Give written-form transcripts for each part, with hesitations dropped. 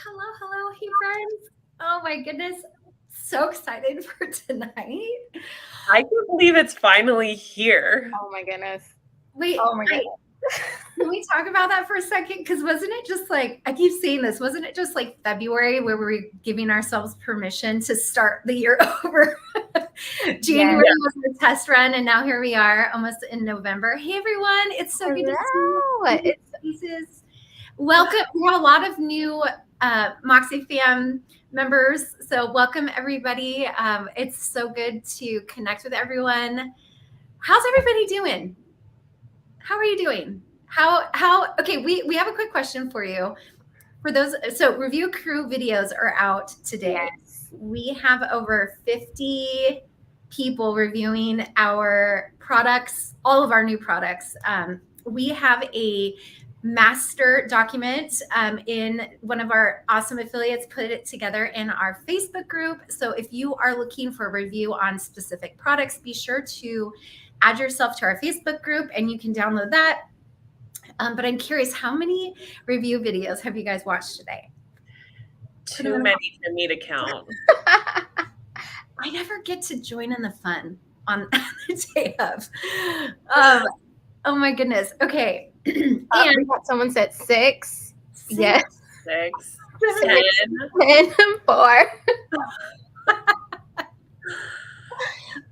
Hello. Hey, friends. Oh, my goodness. So excited for tonight. I can't believe it's finally here. Oh, my goodness. Wait, Oh, my goodness. Can we talk about that for a second? Because wasn't it just like, I keep saying this, wasn't it just like February where we were giving ourselves permission to start the year over? January was the test run, and now here we are almost in November. Hey, everyone. It's so good to see you. Welcome. We have a lot of new MäksēLife members. So welcome, everybody. It's so good to connect with everyone. How's everybody doing? How are you doing? Okay, we have a quick question for you. For those, so Review Crew videos are out today. Yes. We have over 50 people reviewing our products, all of our new products. We have a master document in one of our awesome affiliates put it together in our Facebook group. So if you are looking for a review on specific products, be sure to add yourself to our Facebook group and you can download that. But I'm curious, how many review videos have you guys watched today? Too many for me to count. I never get to join in the fun on the day of. Oh my goodness. Okay. And someone said 6. Yes. 6. 10 and 4.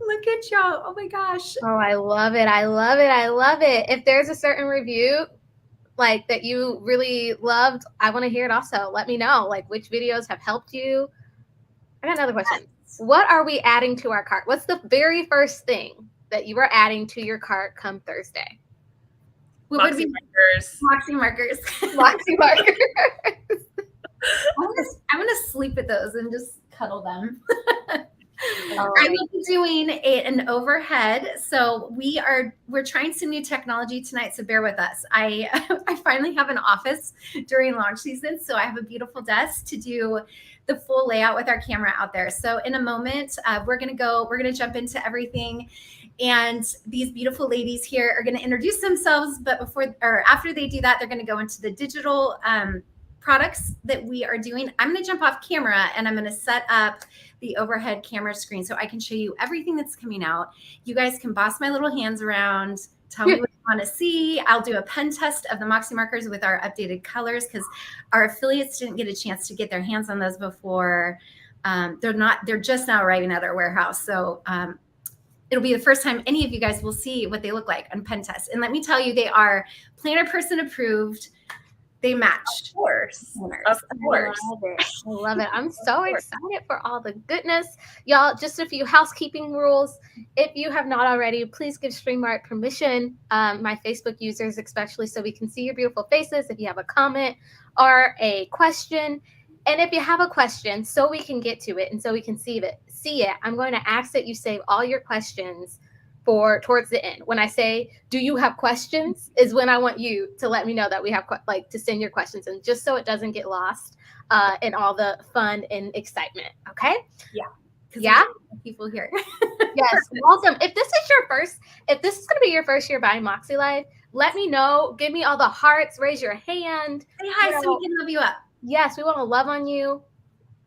Look at y'all. Oh my gosh. Oh, I love it. I love it. I love it. If there's a certain review like that you really loved, I want to hear it also. Let me know like which videos have helped you. I got another question. What are we adding to our cart? What's the very first thing that you are adding to your cart come Thursday? What would be markers. Moxie markers. Moxie markers. I'm gonna sleep with those and just cuddle them. I will be doing an overhead. So we're trying some new technology tonight, so bear with us. I finally have an office during launch season, so I have a beautiful desk to do the full layout with our camera out there. So in a moment, we're gonna jump into everything. And these beautiful ladies here are going to introduce themselves, but after they do that, they're going to go into the digital products that we are doing, I'm going to jump off camera and I'm going to set up the overhead camera screen so I can show you everything that's coming out. You guys can boss my little hands around, tell me what you want to see. I'll do a pen test of the Moxie markers with our updated colors because our affiliates didn't get a chance to get their hands on those before. They're just now arriving at our warehouse. So it'll be the first time any of you guys will see what they look like on pen test. And let me tell you, they are planner person approved. They match. Of course. Of course. I love it. I'm so excited for all the goodness. Y'all, just a few housekeeping rules. If you have not already, please give StreamYard permission, my Facebook users especially, so we can see your beautiful faces if you have a comment or a question. And if you have a question, so we can get to it and so we can see it, I'm going to ask that you save all your questions for towards the end. When I say, do you have questions, is when I want you to let me know that we have to send your questions in, just so it doesn't get lost in all the fun and excitement. Okay. Yeah. Yeah. People here. Yes. Welcome. If this is going to be your first year buying MäksēLife, let me know. Give me all the hearts. Raise your hand. Say hi so we can love you up. Yes. We want to love on you.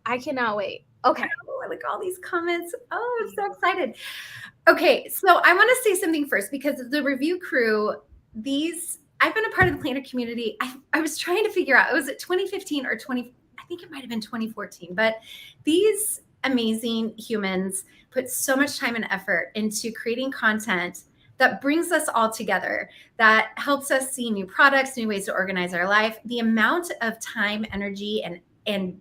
I cannot wait. Okay. Oh, I like all these comments. Oh, I'm so excited. Okay, so I want to say something first because the review crew, I've been a part of the planner community. I was trying to figure out, was it 2015 or I think it might have been 2014, but these amazing humans put so much time and effort into creating content that brings us all together, that helps us see new products, new ways to organize our life. The amount of time, energy, and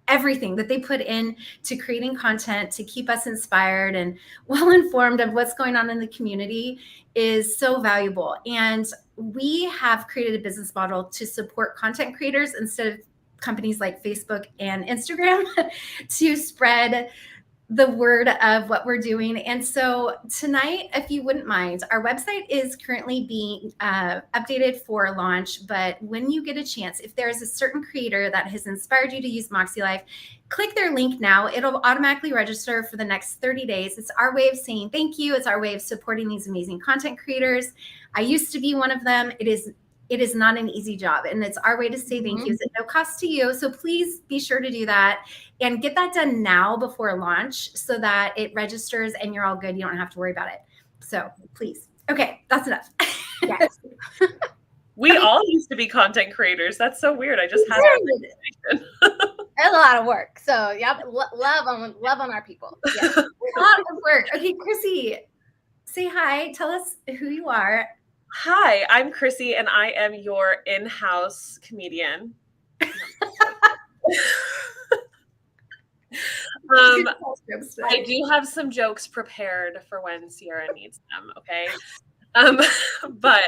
everything that they put in to creating content to keep us inspired and well informed of what's going on in the community is so valuable. And we have created a business model to support content creators instead of companies like Facebook and Instagram to spread the word of what we're doing. And so tonight, if you wouldn't mind, our website is currently being updated for launch. But when you get a chance, if there's a certain creator that has inspired you to use MäksēLife, click their link now. It'll automatically register for the next 30 days. It's our way of saying thank you. It's our way of supporting these amazing content creators. I used to be one of them. It is not an easy job, and it's our way to say thank you. It's at no cost to you. So please be sure to do that and get that done now before launch so that it registers and you're all good. You don't have to worry about it. So please. Okay, that's enough. Yes. We all used to be content creators. That's so weird. I just had that conversation. It's a lot of work. So yeah, love on our people. Yes. A lot of work. Okay, Chrissy, say hi. Tell us who you are. Hi, I'm Chrissy, and I am your in-house comedian. I do have some jokes prepared for when Sierra needs them, okay? But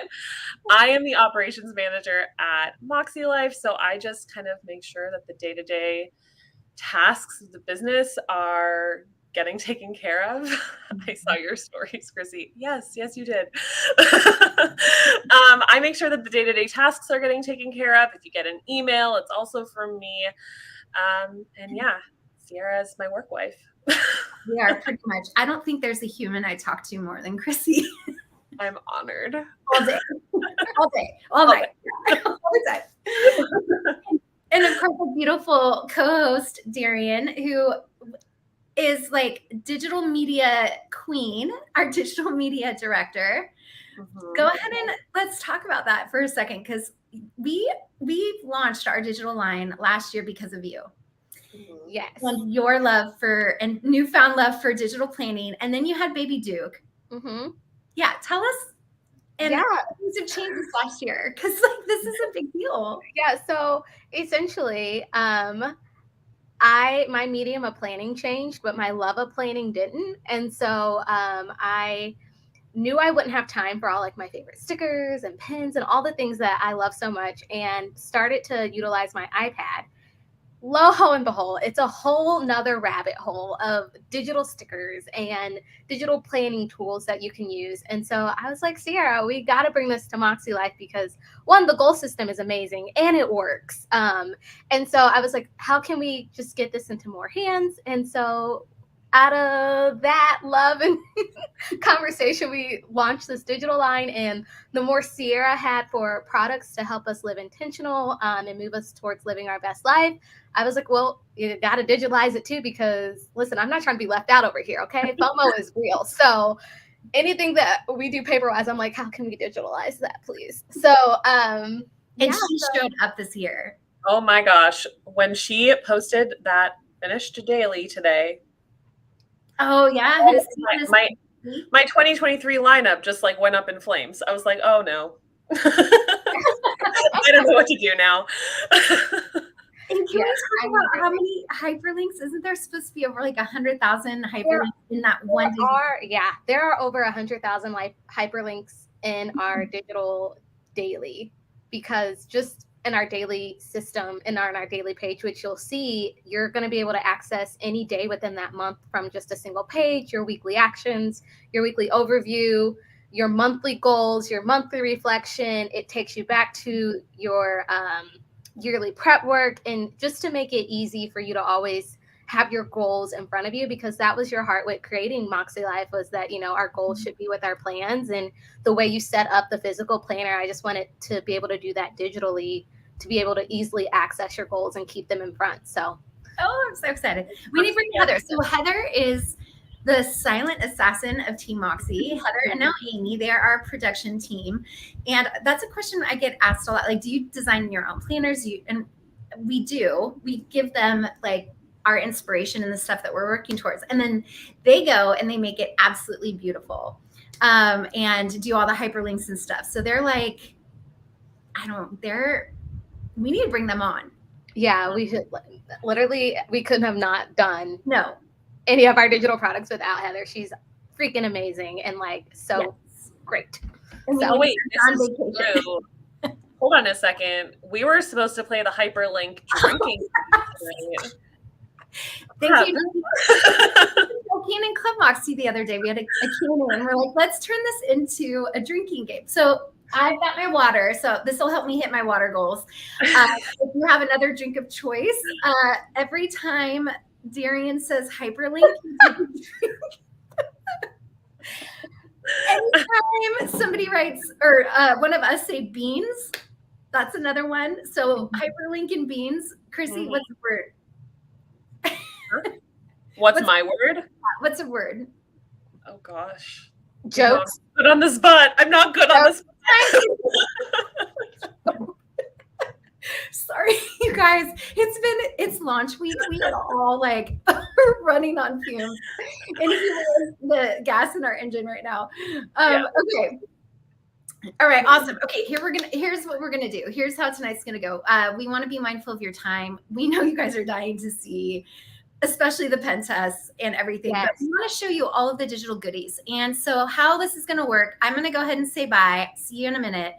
I am the operations manager at MäksēLife, so I just kind of make sure that the day-to-day tasks of the business are getting taken care of. I saw your stories, Chrissy. Yes, you did. I make sure that the day-to-day tasks are getting taken care of. If you get an email, it's also from me. And yeah, Sierra is my work wife. We are pretty much. I don't think there's a human I talk to more than Chrissy. I'm honored. All day. All night. All the time. And of course, a beautiful co-host, Darian, who is like digital media queen, our digital media director. Mm-hmm. Go ahead and let's talk about that for a second, because we launched our digital line last year because of you. Yes. And your love and newfound love for digital planning. And then you had baby Duke. Mm-hmm. Yeah. Tell us. And things have changed this last year, because like this is a big deal. Yeah. So essentially, my medium of planning changed, but my love of planning didn't. And so I knew I wouldn't have time for all like my favorite stickers and pens and all the things that I love so much, and started to utilize my iPad. Lo and behold, it's a whole nother rabbit hole of digital stickers and digital planning tools that you can use. And so I was like, Sierra, we got to bring this to MäksēLife because one, the goal system is amazing and it works. And so I was like, how can we just get this into more hands? And so out of that love and conversation, we launched this digital line, and the more Sierra had for products to help us live intentional and move us towards living our best life, I was like, well, you got to digitalize it too, because listen, I'm not trying to be left out over here. Okay. FOMO is real. So anything that we do paper-wise, I'm like, how can we digitalize that, please? So, and she showed up this year. Oh my gosh. When she posted that finished daily today. Oh yeah. My 2023 lineup just like went up in flames. I was like, oh no. I don't know what to do now. And can we talk about how many hyperlinks? Isn't there supposed to be over like 100,000 hyperlinks in that one? There are over 100,000 hyperlinks in our digital daily, because just in our daily system and on our daily page, which you'll see, you're going to be able to access any day within that month from just a single page, your weekly actions, your weekly overview, your monthly goals, your monthly reflection. It takes you back to your yearly prep work, and just to make it easy for you to always have your goals in front of you, because that was your heart with creating MäksēLife, was that, you know, our goals should be with our plans, and the way you set up the physical planner, I just wanted to be able to do that digitally, to be able to easily access your goals and keep them in front. So, I'm so excited. We need to bring Heather. So Heather is the silent assassin of Team Moxie. Heather and now Amy, they are our production team. And that's a question I get asked a lot. Like, do you design your own planners? And we do. We give them like our inspiration and the stuff that we're working towards. And then they go and they make it absolutely beautiful and do all the hyperlinks and stuff. So they're like, we need to bring them on. Yeah, we should. Literally, we couldn't have not done no any of our digital products without Heather. She's freaking amazing and like so great. So wait, this is true. Hold on a second. We were supposed to play the hyperlink drinking. Thank you. Joking in Club Moxie the other day, we had a Q&A, and we're like, let's turn this into a drinking game. So I've got my water, so this will help me hit my water goals. If you have another drink of choice, every time Darian says hyperlink, anytime somebody writes, or one of us say beans, that's another one. So hyperlink and beans. Chrissy, what's the word? What's my word? What's a word? Oh gosh. Jokes. I'm not good on the spot. I'm not good on the spot. Sorry, you guys. It's launch week. We are all like running on fumes. And the gas in our engine right now. Okay. All right, awesome. Okay, here's what we're gonna do. Here's how tonight's gonna go. We want to be mindful of your time. We know you guys are dying to see, especially the pen tests and everything. Yes. But we want to show you all of the digital goodies. And so how this is going to work, I'm going to go ahead and say bye. See you in a minute.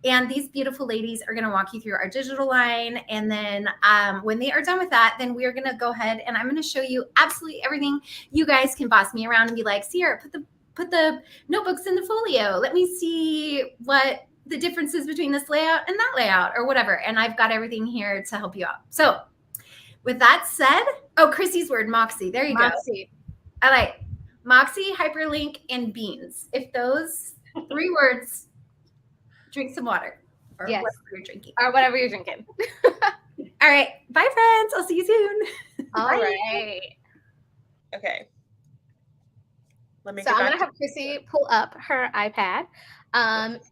And these beautiful ladies are going to walk you through our digital line. And then when they are done with that, then we're going to go ahead and I'm going to show you absolutely everything. You guys can boss me around and be like, Sierra, put the notebooks in the folio. Let me see what the difference is between this layout and that layout or whatever. And I've got everything here to help you out. So with that said, Chrissy's word, Moxie. There you go. I like Moxie, hyperlink, and beans. If those 3 words, drink some water or whatever you're drinking. Or whatever you're drinking. All right. Bye, friends. I'll see you soon. All right. Okay. I'm going to have Chrissy pull up her iPad.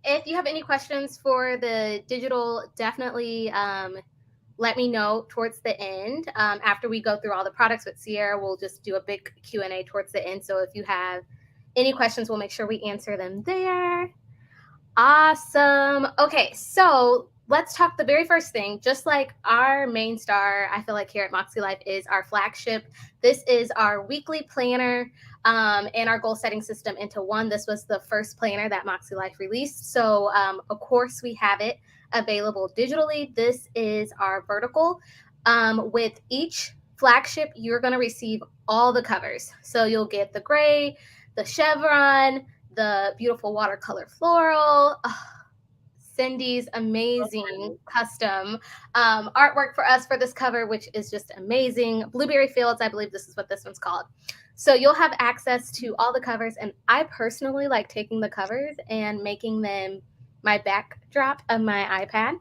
If you have any questions for the digital, definitely let me know towards the end. After we go through all the products with Sierra, we'll just do a big Q&A towards the end. So if you have any questions, we'll make sure we answer them there. Awesome. Okay, so let's talk the very first thing. Just like our main star, I feel like here at MäksēLife is our flagship. This is our weekly planner and our goal setting system into one. This was the first planner that MäksēLife released. So of course we have it available digitally. This is our vertical. With each flagship, you're going to receive all the covers. So you'll get the gray, the chevron, the beautiful watercolor floral. Oh, Cindy's amazing custom artwork for us for this cover, which is just amazing. Blueberry Fields, I believe this is what this one's called. So you'll have access to all the covers, and I personally like taking the covers and making them my backdrop of my iPad.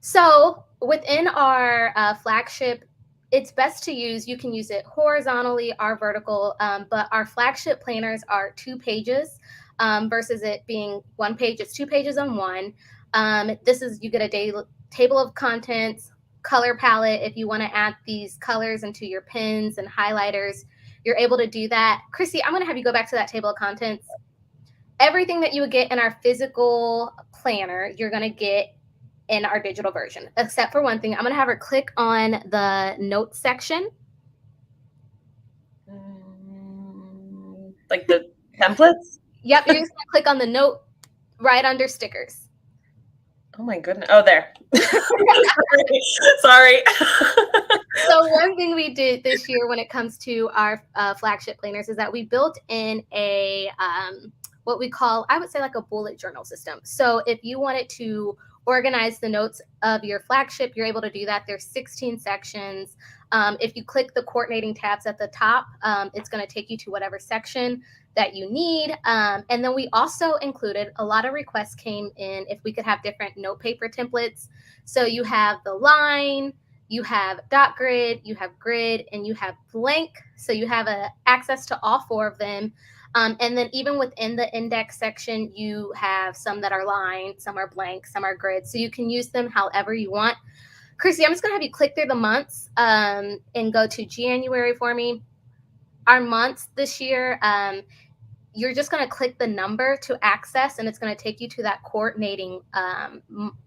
So within our flagship, it's best to use, you can use it horizontally or vertical, but our flagship planners are 2 pages versus it being 1 page. It's 2 pages on one. This is, you get a table of contents, color palette. If you want to add these colors into your pens and highlighters, you're able to do that. Chrissy, I'm going to have you go back to that table of contents. Everything that you would get in our physical planner, you're going to get in our digital version, except for one thing. I'm going to have her click on the notes section. Like the templates? Yep, you're just going to click on the note right under stickers. Oh my goodness. Oh, there. Sorry. So one thing we did this year when it comes to our flagship planners is that we built in a, what we call, I would say like a bullet journal system. So if you wanted to organize the notes of your flagship, you're able to do that. There's 16 sections. If you click the coordinating tabs at the top, it's going to take you to whatever section that you need. And then we also included, a lot of requests came in if we could have different note paper templates. So you have the line, you have dot grid, you have grid, and you have blank. So you have access to all 4 of them. And then even within the index section, you have some that are lined, some are blank, some are grid. So you can use them however you want. Chrissy, I'm just going to have you click through the months and go to January for me. Our months this year, you're just going to click the number to access, and it's going to take you to that coordinating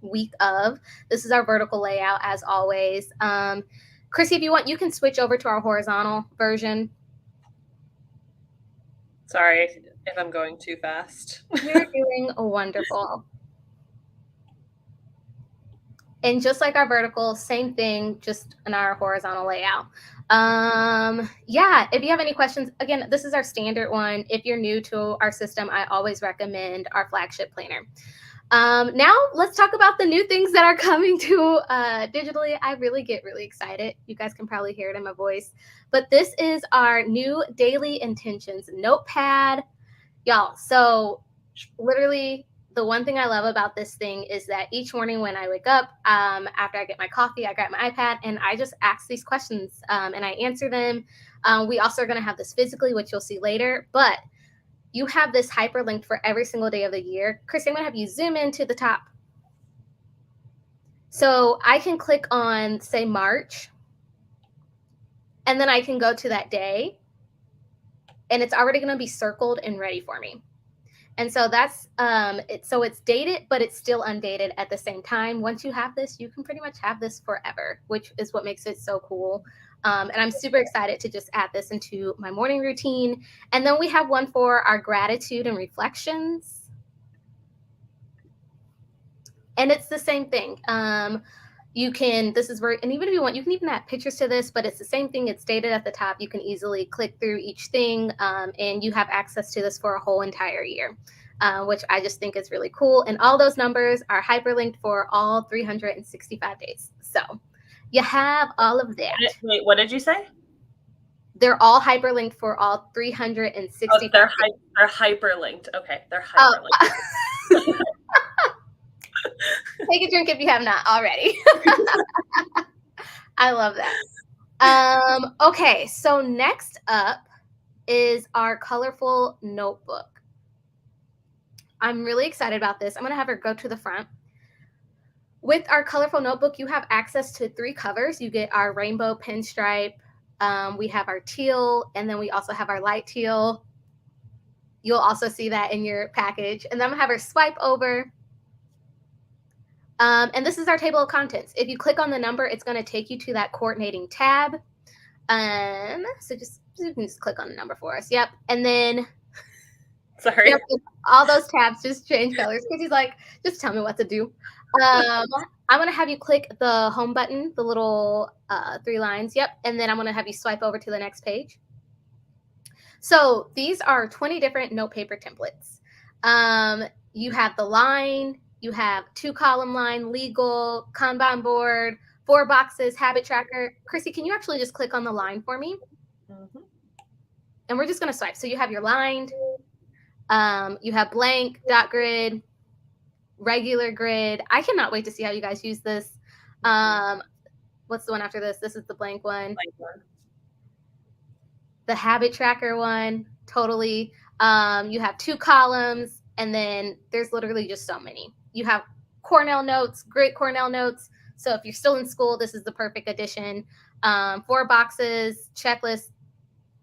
week of. This is our vertical layout, as always. Chrissy, if you want, you can switch over to our horizontal version. Sorry if I'm going too fast. You're doing wonderful. And just like our vertical, same thing, just in our horizontal layout. Yeah, if you have any questions, again, this is our standard one. If you're new to our system, I always recommend our flagship planner. Now let's talk about the new things that are coming to digitally. I really get really excited. You guys can probably hear it in my voice, but this is our new daily intentions notepad, y'all. So literally the one thing I love about this thing is that each morning when I wake up, after I get my coffee, I grab my iPad and I just ask these questions and I answer them. We also are going to have this physically, which you'll see later, but you have this hyperlinked for every single day of the year. Chris, I'm going to have you zoom into the top. So I can click on, say, March, and then I can go to that day, and it's already going to be circled and ready for me. And so that's, so it's dated, but it's still undated at the same time. Once you have this, you can pretty much have this forever, which is what makes it so cool. And I'm super excited to just add this into my morning routine. And then we have one for our gratitude and reflections. And it's the same thing. You can, this is where, and even if you want, you can even add pictures to this, but it's the same thing. It's dated at the top. You can easily click through each thing and you have access to this for a whole entire year, which I just think is really cool. And all those numbers are hyperlinked for all 365 days. So you have all of that. Wait, what did you say? They're all hyperlinked for all 365 days. They're hyperlinked. Okay, they're hyperlinked. Oh. Take a drink if you have not already. I love that. Okay, so next up is our colorful notebook. I'm really excited about this. I'm going to have her go to the front. With our colorful notebook, you have access to 3 covers. You get our rainbow pinstripe. We have our teal, and then we also have our light teal. You'll also see that in your package. And then I'm going to have her swipe over. And this is our table of contents. If you click on the number, it's going to take you to that coordinating tab. So you can just click on the number for us. Yep. And then, sorry, yep, all those tabs just change colors because he's like, just tell me what to do. I'm going to have you click the home button, the little 3 lines. Yep. And then I'm going to have you swipe over to the next page. So these are 20 different note paper templates. You have the line, you have 2-column line, legal, Kanban board, 4 boxes, habit tracker. Chrissy, can you actually just click on the line for me? Mm-hmm. And we're just going to swipe. So you have your lined, you have blank, dot grid, regular grid. I cannot wait to see how you guys use this. What's the one after this? This is the blank one. The habit tracker one, totally. You have 2 columns, and then there's literally just so many. You have Cornell notes, great Cornell notes. So if you're still in school, this is the perfect addition. 4 boxes, checklist.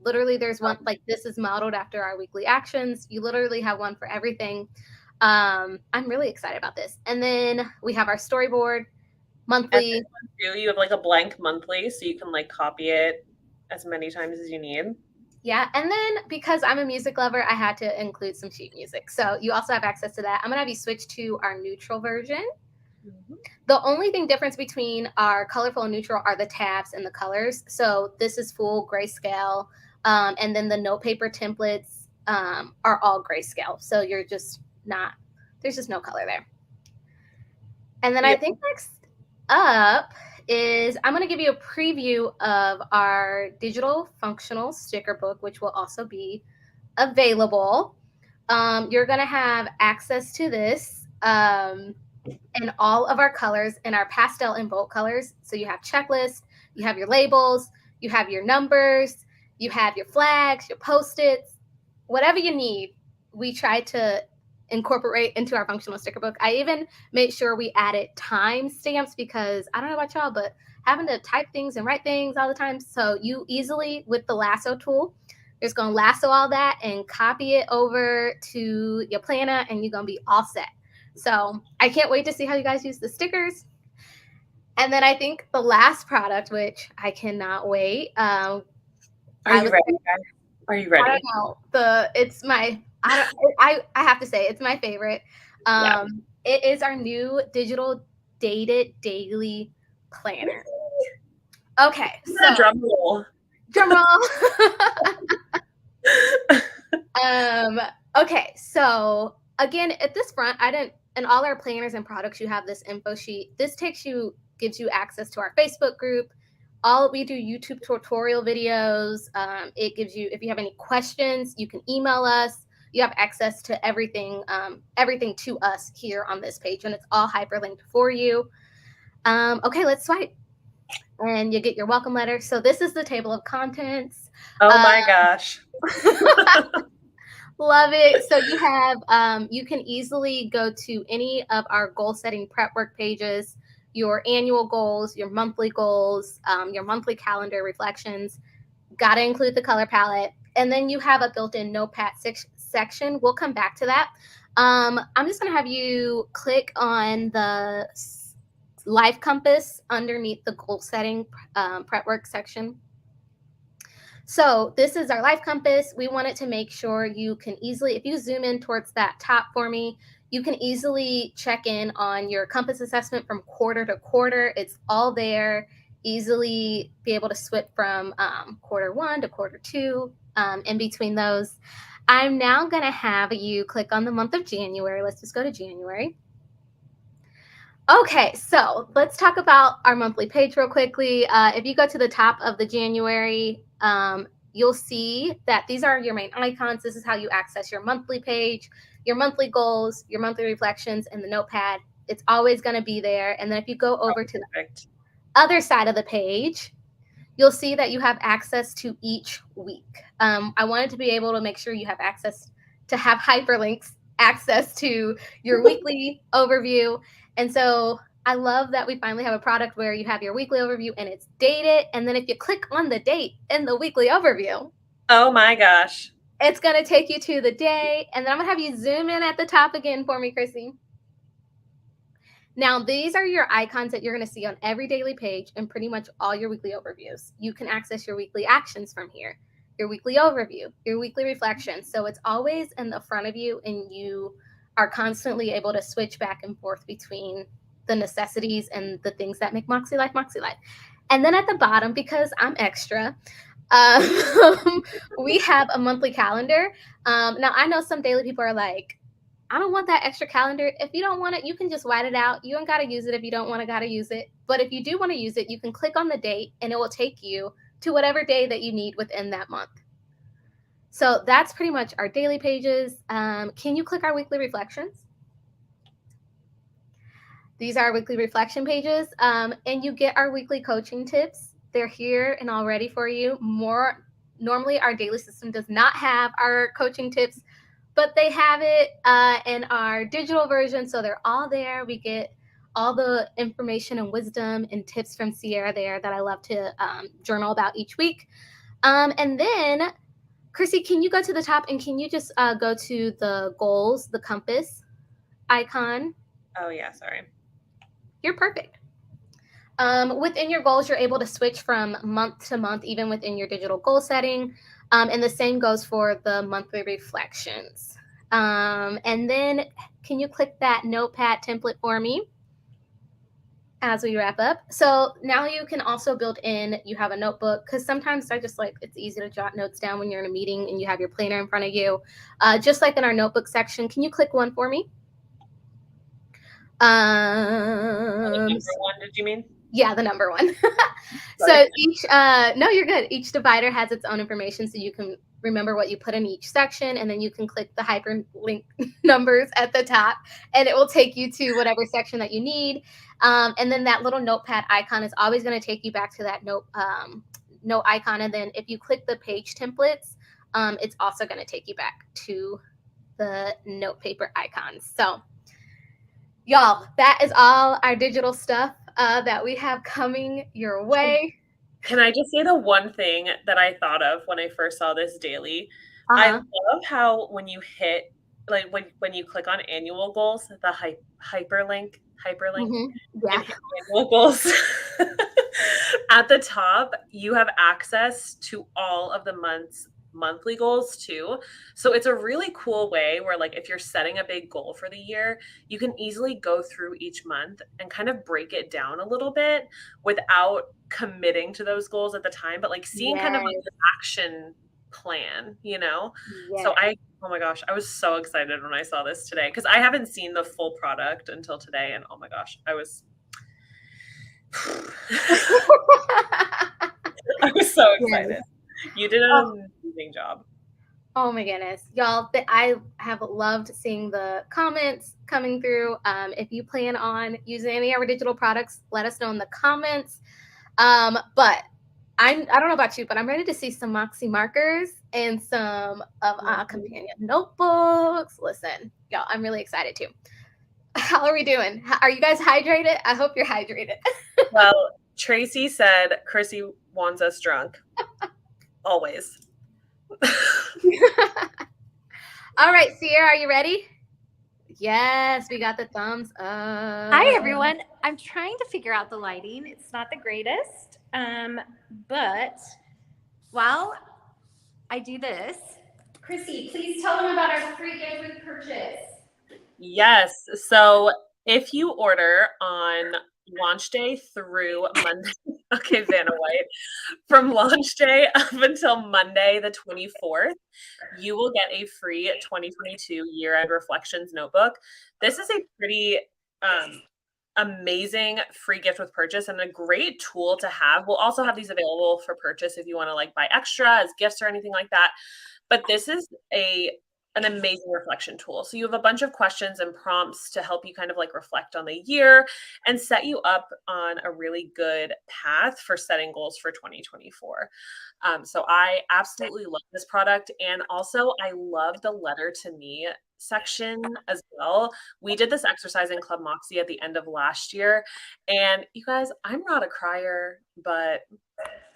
Literally, there's one, like this is modeled after our weekly actions. You literally have one for everything. I'm really excited about this. And then we have our storyboard, monthly. You have like a blank monthly, so you can like copy it as many times as you need. Yeah, and then because I'm a music lover, I had to include some sheet music. So you also have access to that. I'm gonna have you switch to our neutral version. Mm-hmm. The only thing difference between our colorful and neutral are the tabs and the colors. So this is full grayscale, and then the note paper templates are all grayscale. So you're just not, there's just no color there. And then I think next up is I'm going to give you a preview of our digital functional sticker book, which will also be available. You're going to have access to this in all of our colors, in our pastel and bold colors. So you have checklists, you have your labels, you have your numbers, you have your flags, your Post-its, whatever you need. We try to incorporate into our functional sticker book. I even made sure we added time stamps because I don't know about y'all, but having to type things and write things all the time. So you easily, with the lasso tool, you're just going to lasso all that and copy it over to your planner and you're going to be all set. So I can't wait to see how you guys use the stickers. And then I think the last product, which I cannot wait. Are you ready? Are you ready? I don't know. It's my, I have to say it's my favorite. It is our new digital dated daily planner. Okay, so drum roll. Okay, so again, at this front, in all our planners and products, you have this info sheet. This gives you access to our Facebook group. We do YouTube tutorial videos. It gives you, if you have any questions, you can email us. You have access to everything to us here on this page, and it's all hyperlinked for you. Okay, let's swipe. And you get your welcome letter. So this is the table of contents. Oh my gosh. Love it. So you have, you can easily go to any of our goal setting prep work pages, your annual goals, your monthly calendar reflections. Got to include the color palette. And then you have a built-in notepad section. We'll come back to that. I'm just going to have you click on the life compass underneath the goal setting prep work section. So this is our life compass. We wanted to make sure you can easily, if you zoom in towards that top for me, you can easily check in on your compass assessment from quarter to quarter. It's all there. Easily be able to switch from quarter 1 to quarter 2 in between those. I'm now going to have you click on the month of January. Let's just go to January. Okay, so let's talk about our monthly page real quickly. If you go to the top of the January, you'll see that these are your main icons. This is how you access your monthly page, your monthly goals, your monthly reflections, and the notepad. It's always going to be there. And then if you go over to the other side of the page, you'll see that you have access to each week. I wanted to be able to make sure you have access to have hyperlinks, access to your weekly overview. And so I love that we finally have a product where you have your weekly overview and it's dated. And then if you click on the date in the weekly overview, oh my gosh, it's going to take you to the day. And then I'm going to have you zoom in at the top again for me, Chrissy. Now, these are your icons that you're going to see on every daily page and pretty much all your weekly overviews. You can access your weekly actions from here, your weekly overview, your weekly reflections. So it's always in the front of you, and you are constantly able to switch back and forth between the necessities and the things that make MäksēLife MäksēLife. And then at the bottom, because I'm extra, we have a monthly calendar. Now, I know some daily people are like, I don't want that extra calendar. If you don't want it, you can just white it out. You don't got to use it if you don't want to gotta use it. But if you do want to use it, you can click on the date and it will take you to whatever day that you need within that month. So that's pretty much our daily pages. Can you click our weekly reflections? These are our weekly reflection pages, and you get our weekly coaching tips. They're here and all ready for you. Normally, our daily system does not have our coaching tips, but they have it in our digital version, so they're all there. We get all the information and wisdom and tips from Sierra there that I love to journal about each week. And then, Chrissy, can you go to the top and can you just go to the goals, the compass icon? Oh, yeah, sorry. You're perfect. Within your goals, you're able to switch from month to month, even within your digital goal setting. And the same goes for the monthly reflections. And then can you click that notepad template for me as we wrap up? So now you can also build in, you have a notebook, because sometimes I just like, it's easy to jot notes down when you're in a meeting and you have your planner in front of you. Just like in our notebook section, can you click one for me? The number one, did you mean? Yeah, the number one. So each, no, you're good. Each divider has its own information, so you can remember what you put in each section, and then you can click the hyperlink numbers at the top, and it will take you to whatever section that you need. And then that little notepad icon is always going to take you back to that note icon. And then if you click the page templates, it's also going to take you back to the note paper icons. So y'all, that is all our digital stuff that we have coming your way. Can I just say the one thing that I thought of when I first saw this daily? I love how when you hit, like when you click on annual goals, the hyperlink, Yeah. annual goals. At the top, you have access to all of the monthly goals too. So it's a really cool way where, like, if you're setting a big goal for the year, you can easily go through each month and kind of break it down a little bit without committing to those goals at the time, but like seeing kind of like the action plan, you know? So oh my gosh, I was so excited when I saw this today because I haven't seen the full product until today. And oh my gosh, I was so excited. You did an amazing job. Oh my goodness. Y'all, I have loved seeing the comments coming through. If you plan on using any of our digital products, let us know in the comments. But I don't know about you, but I'm ready to see some Moxie markers and some of our companion notebooks. Listen, y'all, I'm really excited too. How are we doing? Are you guys hydrated? I hope you're hydrated. Well, Tracy said Chrissy wants us drunk. Always. All right, Sierra, are you ready? Yes, we got the thumbs up. Hi, everyone. I'm trying to figure out the lighting. It's not the greatest, but while I do this, Chrissy, please tell them about our free gift with purchase. Yes. So if you order on launch day through Monday, okay, Vanna White, from launch day up until Monday, the 24th, you will get a free 2022 year-end reflections notebook. This is a pretty amazing free gift with purchase and a great tool to have. We'll also have these available for purchase if you want to like buy extra as gifts or anything like that. But this is an amazing reflection tool. So you have a bunch of questions and prompts to help you kind of like reflect on the year and set you up on a really good path for setting goals for 2024. So I absolutely love this product. And also I love the letter to me section as well. We did this exercise in Club Moxie at the end of last year. And you guys, I'm not a crier, but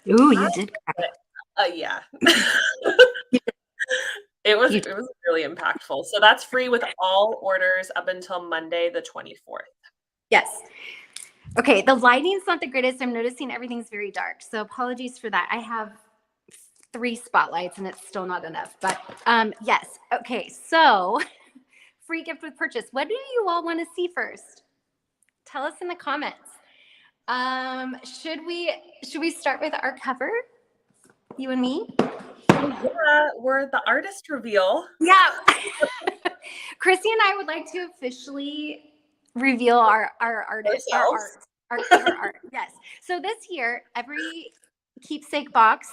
Ooh, you did cry. Yeah. It was really impactful. So that's free with all orders up until Monday, the 24th. Yes. Okay. The lighting's not the greatest. I'm noticing everything's very dark. So apologies for that. I have 3 spotlights and it's still not enough, but yes. Okay. So free gift with purchase. What do you all want to see first? Tell us in the comments. Should we start with our cover? You and me? Yeah, we're the artist reveal. Yeah. Chrissy and I would like to officially reveal our artist, our cover art. Yes. So this year, every keepsake box,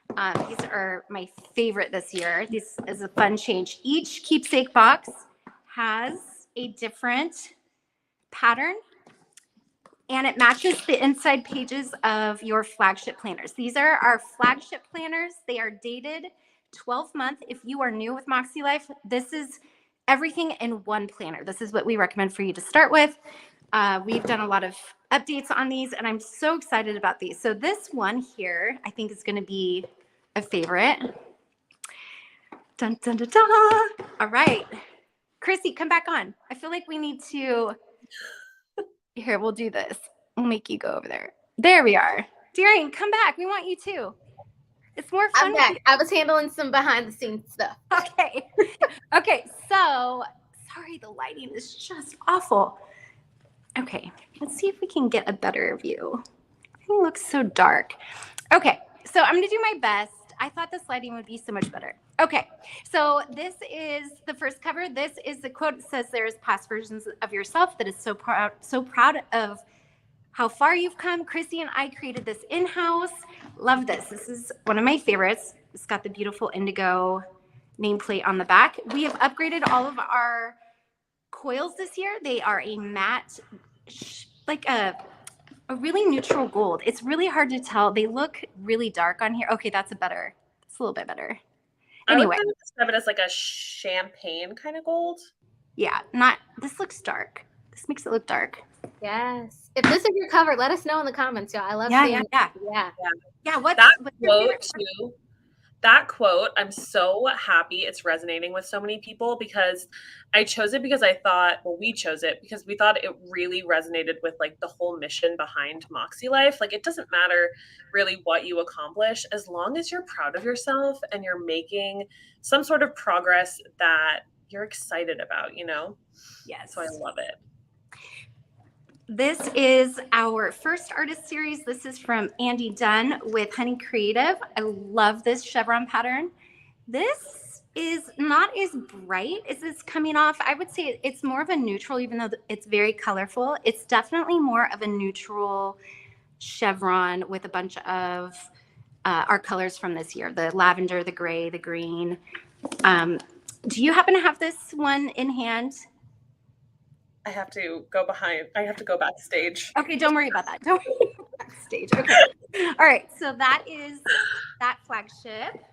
these are my favorite this year. This is a fun change. Each keepsake box has a different pattern, and it matches the inside pages of your flagship planners. These are our flagship planners. They are dated 12 month. If you are new with MäksēLife, this is everything in one planner. This is what we recommend for you to start with. We've done a lot of updates on these, and I'm so excited about these. So this one here, I think is going to be a favorite. Dun, dun, dun, dun. All right. Chrissy, come back on. I feel like we need to... Here, we'll do this. We'll make you go over there. There we are. Darian, come back. We want you too. It's more fun. I'm back. I was handling some behind the scenes stuff. Okay. Okay. So, sorry, the lighting is just awful. Okay. Let's see if we can get a better view. It looks so dark. Okay. So, I'm going to do my best. I thought this lighting would be so much better. Okay. So, this is the first cover. This is the quote. It says, "There's past versions of yourself that is so proud of how far you've come." Chrissy and I created this in-house. Love this. This is one of my favorites. It's got the beautiful indigo nameplate on the back. We have upgraded all of our coils this year. They are a matte, like a really neutral gold. It's really hard to tell. They look really dark on here. Okay, it's a little bit better. Anyway. I would kind of describe it as like a champagne kind of gold. Yeah, this looks dark. This makes it look dark. Yes. If this is your cover, let us know in the comments, y'all. I love seeing it. Yeah. What's your quote too? That quote, I'm so happy it's resonating with so many people, because I chose it because we chose it because we thought it really resonated with like the whole mission behind MäksēLife. Like, it doesn't matter really what you accomplish, as long as you're proud of yourself and you're making some sort of progress that you're excited about, you know? Yes. So I love it. This is our first artist series. This is from Andy Dunn with Honey Creative. I love this chevron pattern. This is not as bright as it's coming off. I would say it's more of a neutral, even though it's very colorful. It's definitely more of a neutral chevron with a bunch of our colors from this year: the lavender, the gray, the green. Do you happen to have this one in hand? I have to go backstage. Okay, don't worry about that. Don't worry about backstage. Okay. All right. So that is that flagship.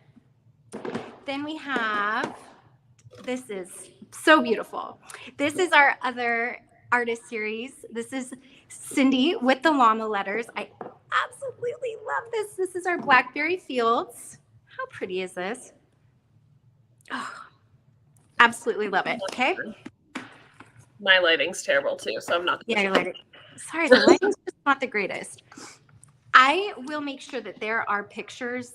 Then we have, this is so beautiful. This is our other artist series. This is Cindy with the llama letters. I absolutely love this. This is our Blackberry Fields. How pretty is this? Oh, absolutely love it. Okay. My lighting's terrible too, so I'm not. Yeah, your lighting. Sorry, the lighting's just not the greatest. I will make sure that there are pictures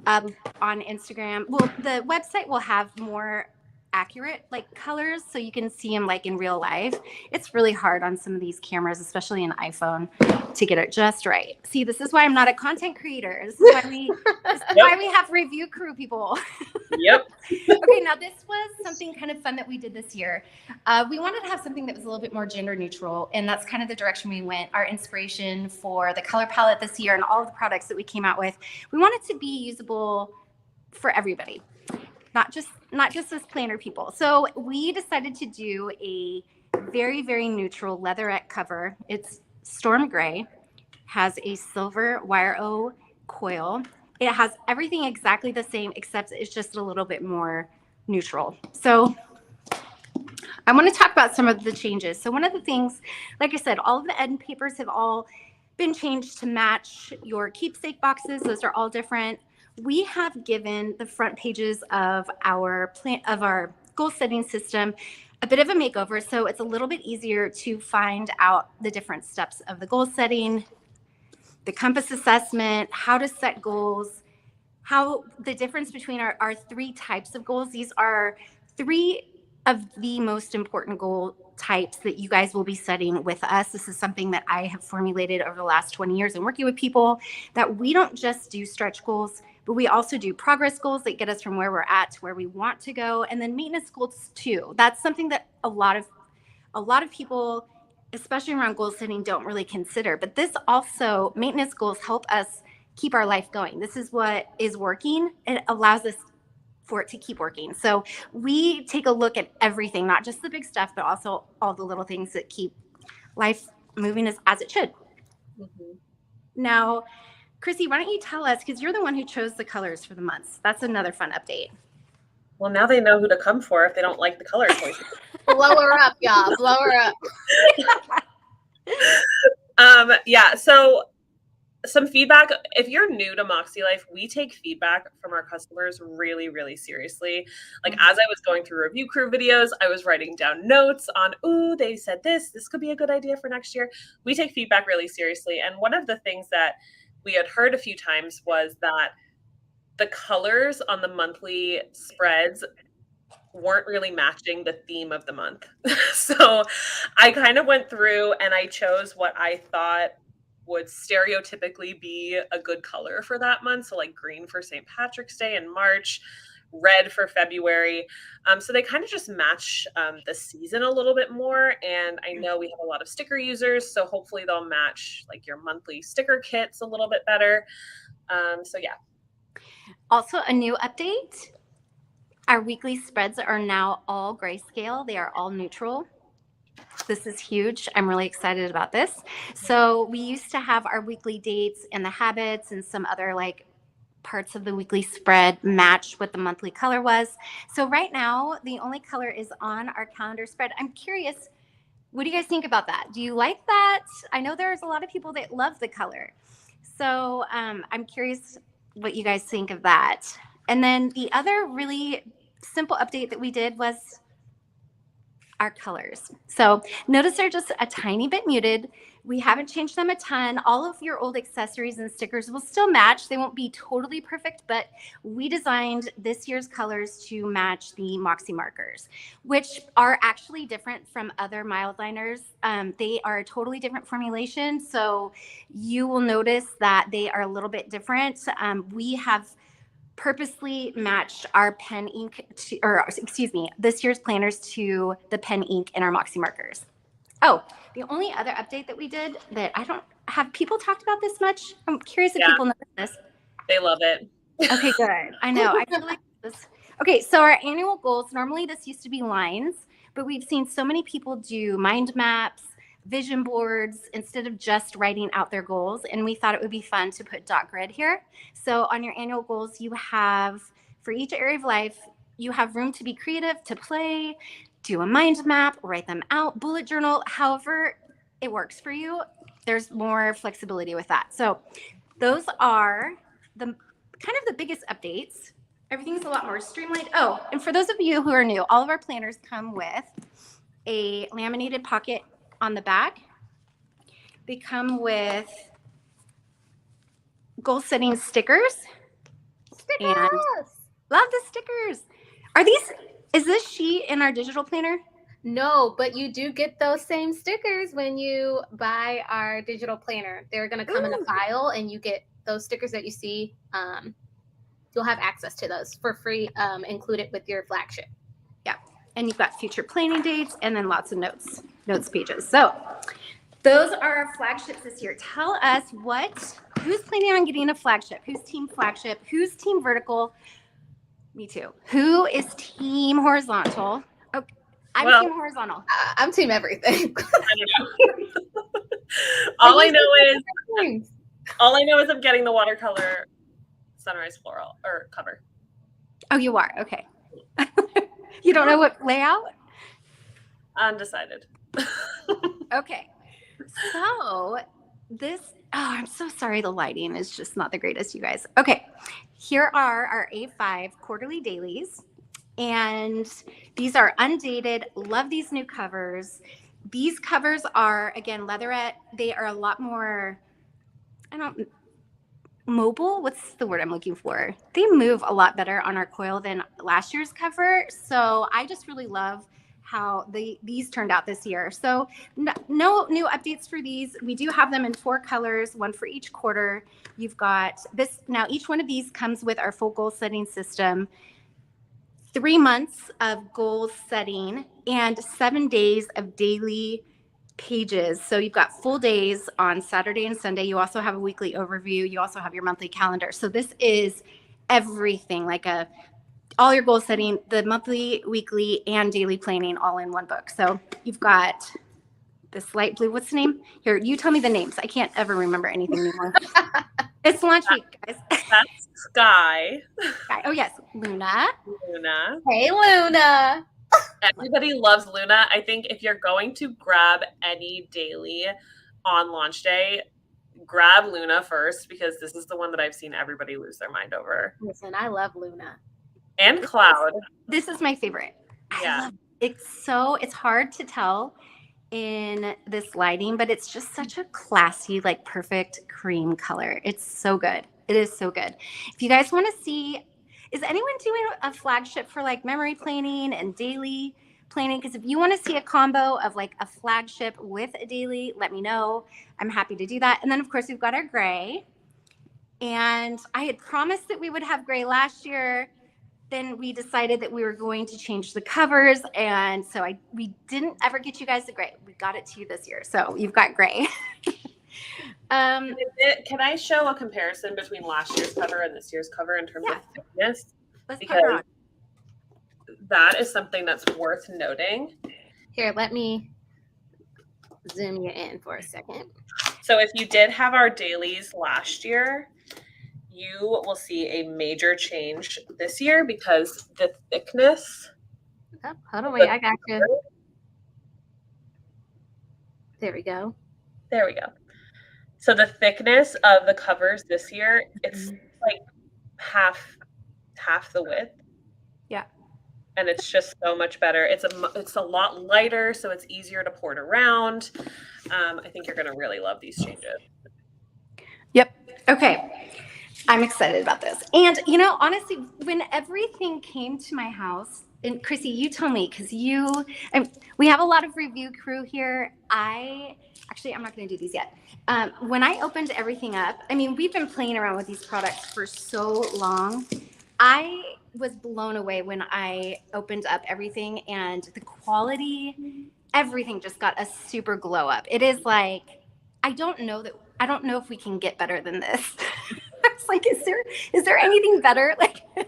on Instagram. Well, the website will have more accurate like colors, so you can see them like in real life. It's really hard on some of these cameras, especially an iPhone, to get it just right. See, this is why I'm not a content creator. This is why we have review crew people. Yep. Okay, now this was something kind of fun that we did this year. We wanted to have something that was a little bit more gender neutral, and that's kind of the direction we went. Our inspiration for the color palette this year and all of the products that we came out with, we wanted to be usable for everybody. Not just as planner people. So we decided to do a very, very neutral leatherette cover. It's storm gray, has a silver wire O coil. It has everything exactly the same, except it's just a little bit more neutral. So I want to talk about some of the changes. So one of the things, like I said, all of the end papers have all been changed to match your keepsake boxes. Those are all different. We have given the front pages of our goal setting system a bit of a makeover, so it's a little bit easier to find out the different steps of the goal setting, the compass assessment, how to set goals, how the difference between our three types of goals. These are three of the most important goal types that you guys will be studying with us. This is something that I have formulated over the last 20 years and working with people, that we don't just do stretch goals, but we also do progress goals that get us from where we're at to where we want to go. And then maintenance goals too. That's something that a lot of people, especially around goal setting, don't really consider. But this also, maintenance goals help us keep our life going. This is what is working. It allows us for it to keep working. So we take a look at everything, not just the big stuff, but also all the little things that keep life moving as it should. Mm-hmm. Now, Chrissy, why don't you tell us, because you're the one who chose the colors for the months. That's another fun update. Well, now they know who to come for if they don't like the color choices. Blow her up, y'all. Blow her up. Yeah, so some feedback. If you're new to MäksēLife, we take feedback from our customers really, really seriously. Like as I was going through review crew videos, I was writing down notes on, ooh, they said this could be a good idea for next year. We take feedback really seriously. And one of the things that we had heard a few times was that the colors on the monthly spreads weren't really matching the theme of the month. So I kind of went through and I chose what I thought would stereotypically be a good color for that month. So like green for St. Patrick's Day in March, red for February. So they kind of just match the season a little bit more. And I know we have a lot of sticker users, so hopefully they'll match like your monthly sticker kits a little bit better. So yeah. Also a new update. Our weekly spreads are now all grayscale. They are all neutral. This is huge. I'm really excited about this. So we used to have our weekly dates and the habits and some other like parts of the weekly spread match what the monthly color was. So right now, the only color is on our calendar spread. I'm curious, what do you guys think about that? Do you like that? I know there's a lot of people that love the color. So I'm curious what you guys think of that. And then the other really simple update that we did was our colors. So notice they're just a tiny bit muted. We haven't changed them a ton. All of your old accessories and stickers will still match. They won't be totally perfect, but we designed this year's colors to match the Moxie markers, which are actually different from other mild liners. They are a totally different formulation. So you will notice that they are a little bit different. We have purposely matched our pen ink to, or excuse me, this year's planners to the pen ink in our Moxie markers. Oh, the only other update that we did that I don't have people talked about this much. I'm curious if people know this. They love it. Okay, good. I know. I feel like this. Okay, so our annual goals, normally this used to be lines, but we've seen so many people do mind maps, vision boards, instead of just writing out their goals. And we thought it would be fun to put dot grid here. So on your annual goals, you have, for each area of life, you have room to be creative, to play, do a mind map, write them out, bullet journal, however it works for you. There's more flexibility with that. So those are the kind of the biggest updates. Everything's a lot more streamlined. Oh, and for those of you who are new, all of our planners come with a laminated pocket on the back. They come with goal setting stickers. Stickers! And love the stickers. Are these, is this sheet in our digital planner? No, but you do get those same stickers when you buy our digital planner. They're going to come in a file, and you get those stickers that you see. You'll have access to those for free, included with your flagship. Yeah. And you've got future planning dates and then lots of notes pages. So those are our flagships this year. Tell us who's planning on getting a flagship? Who's team flagship? Who's team vertical? Me too. Who is team horizontal? Oh, I'm team horizontal. I'm team everything. All I know is I'm getting the watercolor sunrise floral or cover. Oh, you are? Okay. You don't know what layout? Undecided. Okay. So I'm so sorry. The lighting is just not the greatest, you guys. Okay. Here are our A5 quarterly dailies. And these are undated. Love these new covers. These covers are, again, leatherette. They are a lot more, mobile. What's the word I'm looking for? They move a lot better on our coil than last year's cover. So I just really love how these turned out this year. So no new updates for these. We do have them in 4 colors, 1 for each quarter. You've got this. Now, each one of these comes with our full goal setting system, 3 months of goal setting, and 7 days of daily pages. So you've got full days on Saturday and Sunday. You also have a weekly overview. You also have your monthly calendar. So this is everything, like all your goal setting, the monthly, weekly, and daily planning all in one book. So you've got this light blue. What's the name? Here, you tell me the names. I can't ever remember anything anymore. It's launch week, guys. That's Sky. Sky. Oh, yes. Luna. Luna. Hey, Luna. Everybody loves Luna. I think if you're going to grab any daily on launch day, grab Luna first, because this is the one that I've seen everybody lose their mind over. Listen, I love Luna. And Cloud. This is my favorite. Yeah. It's hard to tell in this lighting, but it's just such a classy, like perfect cream color. It's so good. It is so good. If you guys want to see, is anyone doing a flagship for like memory planning and daily planning? Because if you want to see a combo of like a flagship with a daily, let me know. I'm happy to do that. And then of course we've got our gray. And I had promised that we would have gray last year. Then we decided that we were going to change the covers. And so we didn't ever get you guys the gray. We got it to you this year. So you've got gray. Can I show a comparison between last year's cover and this year's cover in terms of thickness? Because that is something that's worth noting. Here, let me zoom you in for a second. So if you did have our dailies last year, you will see a major change this year because the thickness. Oh, hold on, wait, I got you. There we go. There we go. So the thickness of the covers this year, it's like half the width. Yeah. And it's just so much better. It's a lot lighter, so it's easier to port around. I think you're going to really love these changes. Yep. Okay. I'm excited about this. And, honestly, when everything came to my house, and Chrissy, you tell me, because we have a lot of review crew here. I'm not going to do these yet. When I opened everything up, we've been playing around with these products for so long. I was blown away when I opened up everything, and the quality, everything just got a super glow up. It is like, I don't know if we can get better than this. I was like, is there anything better? Like, no.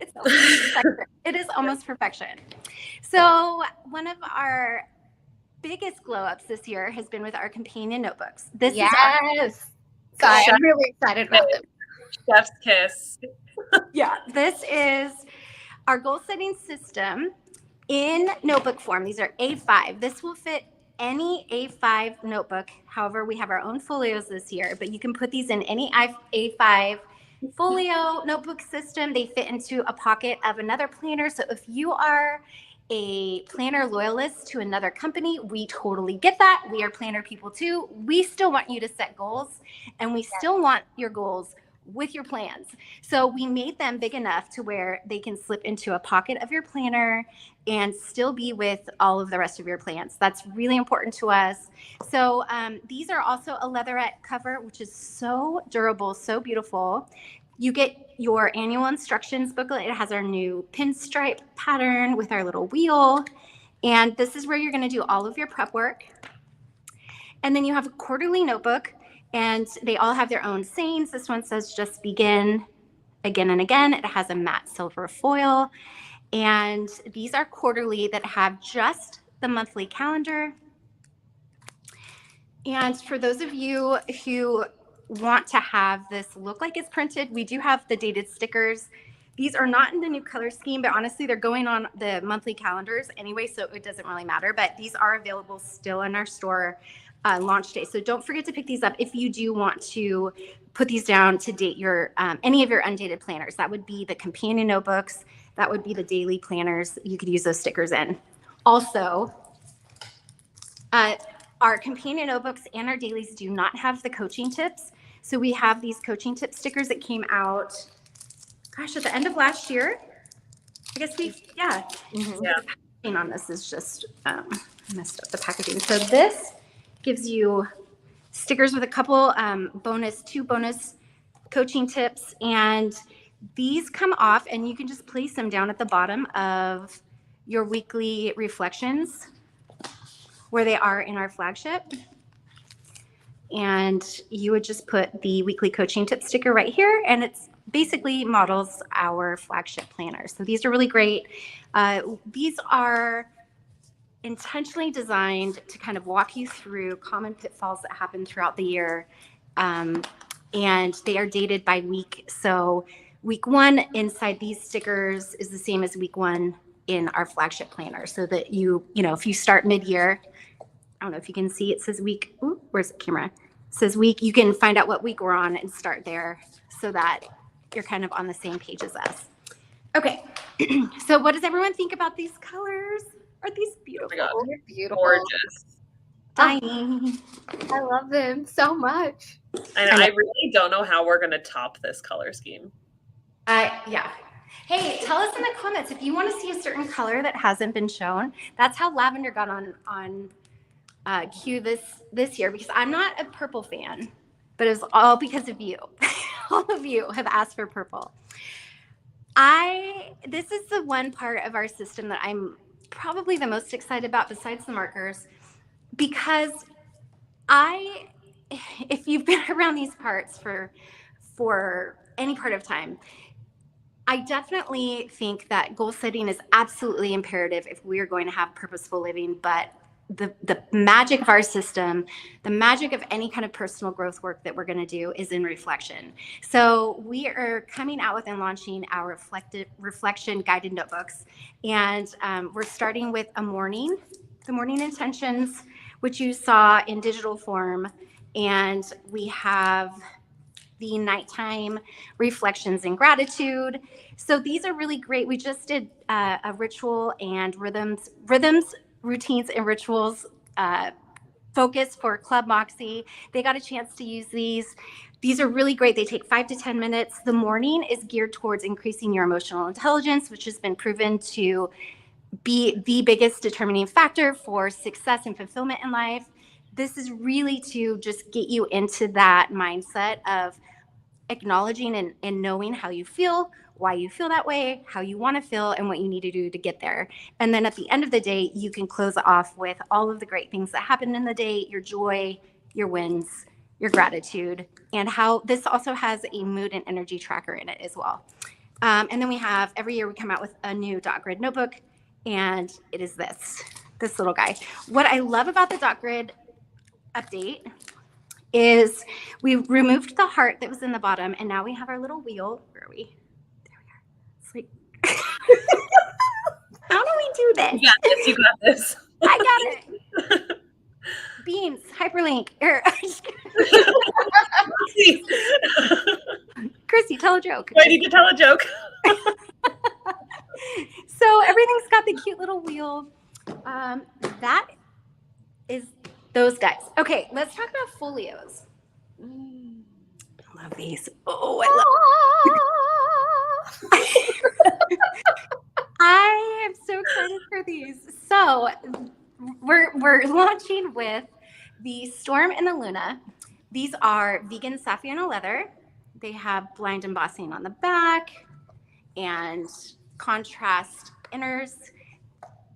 It's almost perfection. It is almost perfection. So one of our biggest glow ups this year has been with our companion notebooks. I'm really excited about them. Chef's kiss. Yeah, this is our goal setting system in notebook form. These are A5. This will fit any A5 notebook. However, we have our own folios this year, but you can put these in any A5 folio notebook system. They fit into a pocket of another planner. So if you are a planner loyalist to another company, we totally get that. We are planner people too. We still want you to set goals, and we still want your goals with your plans. So we made them big enough to where they can slip into a pocket of your planner and still be with all of the rest of your plans. That's really important to us. So these are also a leatherette cover, which is so durable, so beautiful. You get your annual instructions booklet. It has our new pinstripe pattern with our little wheel. And this is where you're going to do all of your prep work. And then you have a quarterly notebook, and they all have their own sayings. This one says, just begin again and again. It has a matte silver foil. And these are quarterly that have just the monthly calendar. And for those of you who want to have this look like it's printed, we do have the dated stickers. These are not in the new color scheme, but honestly, they're going on the monthly calendars anyway, so it doesn't really matter. But these are available still in our store launch day. So don't forget to pick these up if you do want to put these down to date your any of your undated planners. That would be the companion notebooks. That would be the daily planners. You could use those stickers in. Also, our companion notebooks and our dailies do not have the coaching tips. So we have these coaching tip stickers that came out, gosh, at the end of last year. I guess Yeah. on this is just messed up the packaging. So this gives you stickers with a couple two bonus coaching tips, and these come off and you can just place them down at the bottom of your weekly reflections where they are in our flagship. And you would just put the weekly coaching tip sticker right here, and it's basically models our flagship planner. So these are really great. These are intentionally designed to kind of walk you through common pitfalls that happen throughout the year. And they are dated by week. So week 1 inside these stickers is the same as week 1 in our flagship planner. So that if you start mid-year, I don't know if you can see, it says week, where's the camera? It says week, you can find out what week we're on and start there so that you're kind of on the same page as us. Okay, so what does everyone think about these colors? Are these beautiful? Oh my God. They're beautiful. Gorgeous. Tiny. I love them so much. And I really don't know how we're going to top this color scheme. Yeah. Hey, tell us in the comments if you want to see a certain color that hasn't been shown. That's how lavender got on cue this year, because I'm not a purple fan, but it's all because of you. All of you have asked for purple. This is the one part of our system that I'm probably the most excited about besides the markers, because if you've been around these parts for any part of time, I definitely think that goal setting is absolutely imperative if we are going to have purposeful living, but the magic of our system, the magic of any kind of personal growth work that we're going to do is in reflection. So we are coming out with and launching our reflection guided notebooks. And we're starting with the morning intentions, which you saw in digital form. And we have the nighttime reflections and gratitude. So these are really great. We just did a ritual and rhythms, routines and rituals focus for Club Moxie. They got a chance to use these. These are really great. They take 5 to 10 minutes. The morning is geared towards increasing your emotional intelligence, which has been proven to be the biggest determining factor for success and fulfillment in life. This is really to just get you into that mindset of acknowledging and knowing how you feel, why you feel that way, how you want to feel, and what you need to do to get there. And then at the end of the day, you can close off with all of the great things that happened in the day, your joy, your wins, your gratitude, and how this also has a mood and energy tracker in it as well. And then we have, every year we come out with a new dot grid notebook, and it is this little guy. What I love about the dot grid update is we removed the heart that was in the bottom, and now we have our little wheel. Where are we? There we are. It's like, how do we do this? You got this. I got it. Beans, hyperlink. Chrissy, tell a joke. I need to tell a joke. So everything's got the cute little wheel. That is those guys. Okay, let's talk about folios. I love these. Oh, I love I am so excited for these. So we're launching with the Storm and the Luna. These are vegan Saffiano leather. They have blind embossing on the back and contrast inners.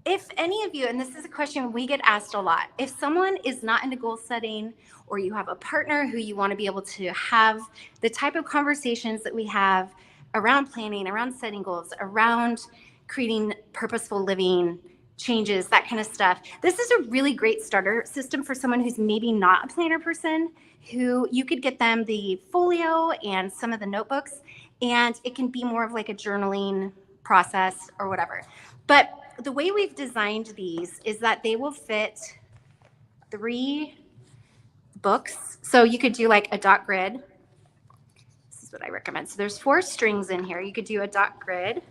If any of you, and this is a question we get asked a lot, if someone is not into goal setting, or you have a partner who you want to be able to have the type of conversations that we have around planning, around setting goals, around creating purposeful living changes, that kind of stuff, this is a really great starter system for someone who's maybe not a planner person, who you could get them the folio and some of the notebooks, and it can be more of like a journaling process or whatever. But the way we've designed these is that they will fit 3 books. So you could do like a dot grid. This is what I recommend. So there's 4 strings in here. You could do a dot grid.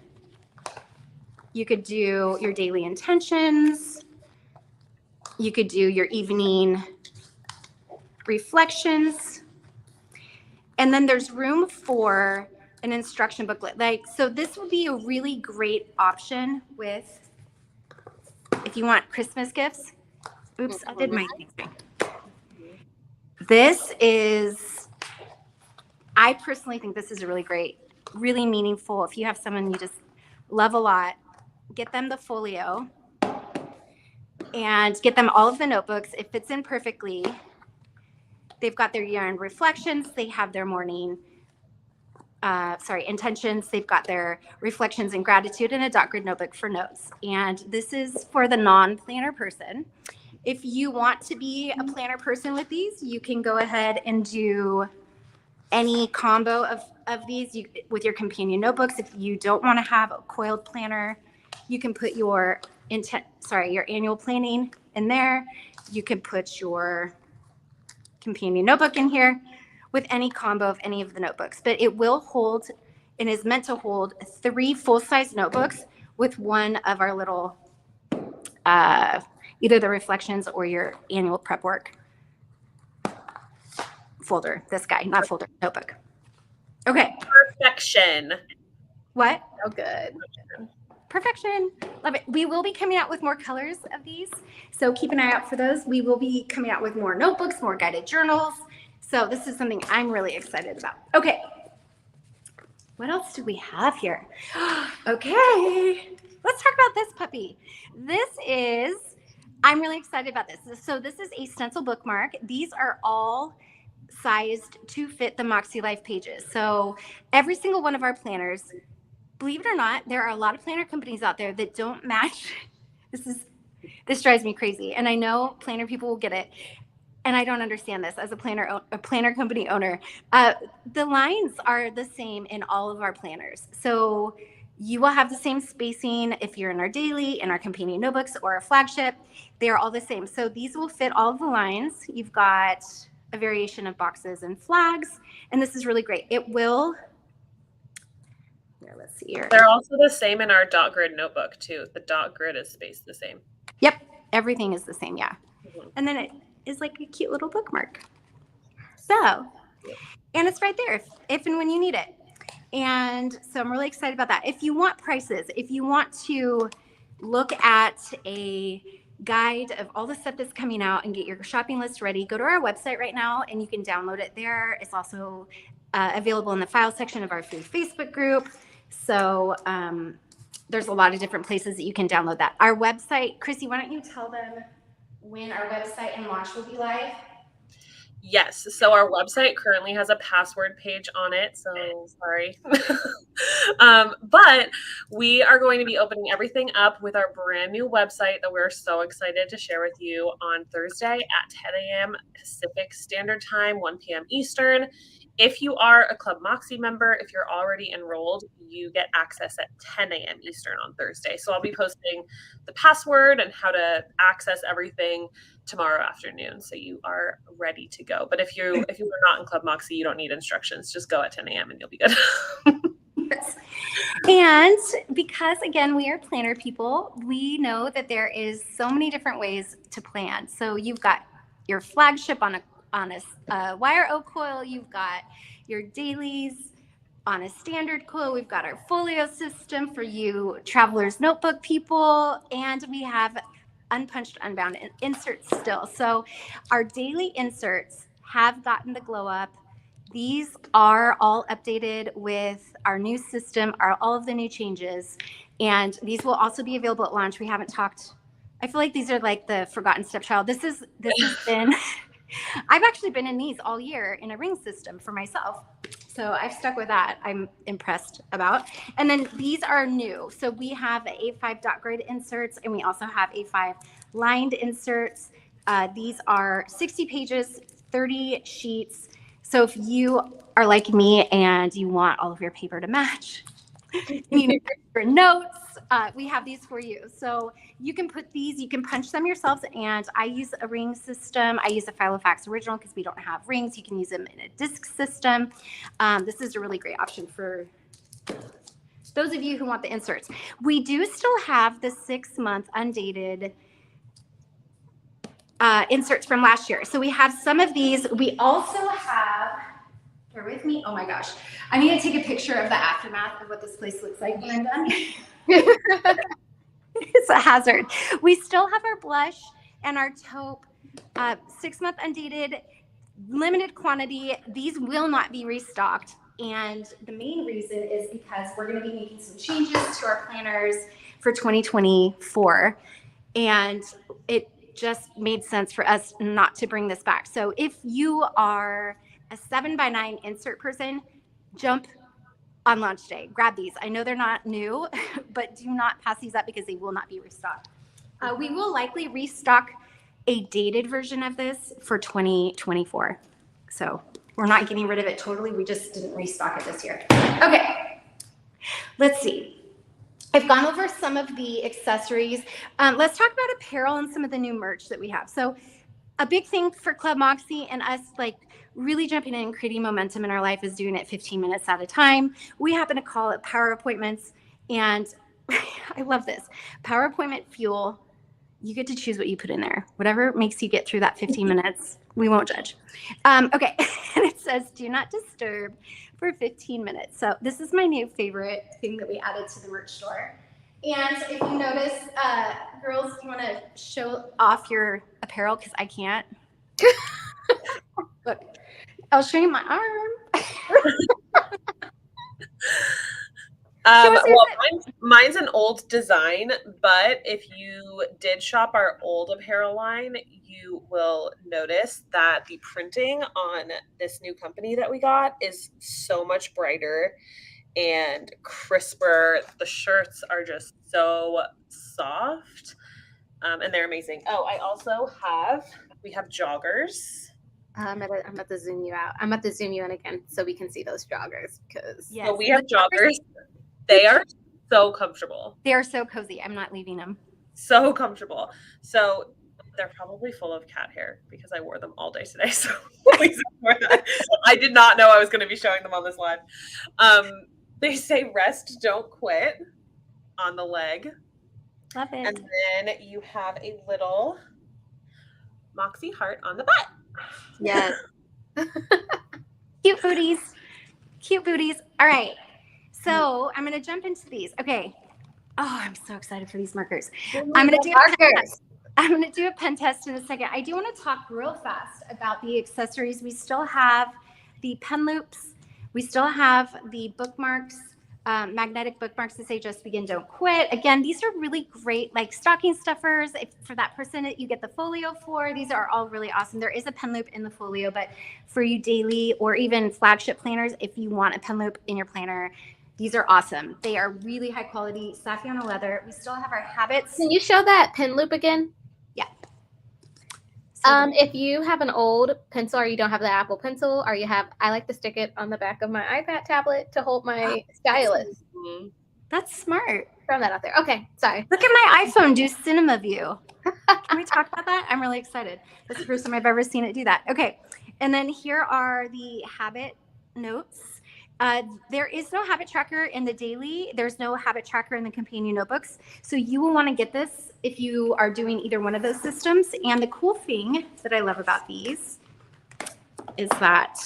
You could do your daily intentions. You could do your evening reflections. And then there's room for an instruction booklet. So this would be a really great option with if you want Christmas gifts, oops, I did my thing. This is, I personally think this is really great, really meaningful. If you have someone you just love a lot, get them the folio and get them all of the notebooks. It fits in perfectly. They've got their year-end reflections. They have their morning, intentions. They've got their reflections and gratitude and a dot grid notebook for notes. And this is for the non-planner person. If you want to be a planner person with these, you can go ahead and do any combo of these with your companion notebooks. If you don't want to have a coiled planner, you can put your annual planning in there. You can put your companion notebook in here with any combo of any of the notebooks. But it will hold and is meant to hold 3 full-size notebooks with one of our little either the reflections or your annual prep work folder. This guy, not folder, notebook. Okay. Perfection. What? Oh, good. Perfection. Love it. We will be coming out with more colors of these, so keep an eye out for those. We will be coming out with more notebooks, more guided journals. So this is something I'm really excited about. Okay. What else do we have here? Okay. Let's talk about this puppy. I'm really excited about this. So this is a stencil bookmark. These are all sized to fit the MäksēLife pages. So every single one of our planners, believe it or not, there are a lot of planner companies out there that don't match. This drives me crazy. And I know planner people will get it. And I don't understand this as a planner company owner. The lines are the same in all of our planners. So you will have the same spacing if you're in our daily, in our companion notebooks, or a flagship. They are all the same. So these will fit all of the lines. You've got a variation of boxes and flags. And this is really great. It will, here, let's see here. They're also the same in our dot grid notebook too. The dot grid is spaced the same. Yep, everything is the same, yeah. Mm-hmm. And then it is like a cute little bookmark. So, and it's right there if and when you need it. And so I'm really excited about that. If you want prices, if you want to look at a guide of all the stuff that's coming out and get your shopping list ready, go to our website right now and you can download it there. It's also available in the file section of our free Facebook group. So there's a lot of different places that you can download that. Our website, Chrissy, why don't you tell them when our website and launch will be live? Yes. So our website currently has a password page on it. So sorry. But we are going to be opening everything up with our brand new website that we're so excited to share with you on Thursday at 10 a.m. Pacific Standard Time, 1 p.m. Eastern. If you are a Club Moxie member, if you're already enrolled, you get access at 10 a.m. Eastern on Thursday. So I'll be posting the password and how to access everything tomorrow afternoon, so you are ready to go. But if you are not in Club Moxie, you don't need instructions. Just go at 10 a.m. and you'll be good. And because, again, we are planner people, we know that there is so many different ways to plan. So you've got your flagship on a wire oak coil. You've got your dailies on a standard coil. We've got our folio system for you travelers notebook people, and we have unpunched, unbound inserts still. So our daily inserts have gotten the glow up. These are all updated with our new system, all of the new changes, and these will also be available at launch. We haven't talked. I feel like these are like the forgotten stepchild. This has been. I've actually been in these all year in a ring system for myself. So I've stuck with that. I'm impressed about. And then these are new. So we have the A5 dot grid inserts, and we also have A5 lined inserts. These are 60 pages, 30 sheets. So if you are like me and you want all of your paper to match, you need your notes, we have these for you. So you can put these, you can punch them yourselves, and I use a ring system. I use a Filofax original because we don't have rings. You can use them in a disc system. This is a really great option for those of you who want the inserts. We do still have the 6-month undated inserts from last year. So we have some of these. We also have, bear with me, oh my gosh. I need to take a picture of the aftermath of what this place looks like when I'm done. a hazard. We still have our blush and our taupe, 6-month undated, limited quantity. These will not be restocked. And the main reason is because we're going to be making some changes to our planners for 2024. And it just made sense for us not to bring this back. So if you are a 7x9 insert person, jump on launch day. Grab these. I know they're not new, but do not pass these up because they will not be restocked. We will likely restock a dated version of this for 2024. So we're not getting rid of it totally. We just didn't restock it this year. Okay, let's see. I've gone over some of the accessories. Let's talk about apparel and some of the new merch that we have. So a big thing for Club Moxie and us, like really jumping in and creating momentum in our life, is doing it 15 minutes at a time. We happen to call it power appointments. And I love this. Power appointment fuel. You get to choose what you put in there. Whatever makes you get through that 15 minutes, we won't judge. Okay, and it says, do not disturb for 15 minutes. So this is my new favorite thing that we added to the merch store. And if you notice, girls, you want to show off your apparel? Because I can't. Look, I'll show you my arm. Well, mine's an old design, but if you did shop our old apparel line, you will notice that the printing on this new company that we got is so much brighter and crisper. The shirts are just so soft, and they're amazing. Oh, we have joggers. I'm about to zoom you out. I'm about to zoom you in again so we can see those joggers. Because yes, so we have joggers. They are so comfortable. They are so cozy. I'm not leaving them. So comfortable. So they're probably full of cat hair because I wore them all day today. So please ignore that. I did not know I was going to be showing them on this live. They say rest, don't quit on the leg. Love it. And then you have a little Moxie heart on the butt. yes. Cute booties. Cute booties. All right. So I'm going to jump into these. Okay. Oh, I'm so excited for these markers. I'm going to do markers. I'm going to do a pen test in a second. I do want to talk real fast about the accessories. We still have the pen loops. We still have the bookmarks, magnetic bookmarks that say just begin, don't quit. Again, these are really great, like stocking stuffers. If for that person that you get the folio for, these are all really awesome. There is a pen loop in the folio, but for you daily or even flagship planners, if you want a pen loop in your planner, these are awesome. They are really high quality, Saffiano leather. We still have our habits. Can you show that pen loop again? Yeah. So if you have an old pencil or you don't have the Apple Pencil, or I like to stick it on the back of my iPad tablet to hold my stylus. That's smart. Throw that out there. Okay, sorry. Look at my iPhone do cinema view. Can we talk about that? I'm really excited. That's the first time I've ever seen it do that. Okay, and then here are the habit notes. There is no habit tracker in the daily. There's no habit tracker in the companion notebooks. So you will want to get this if you are doing either one of those systems. And the cool thing that I love about these is that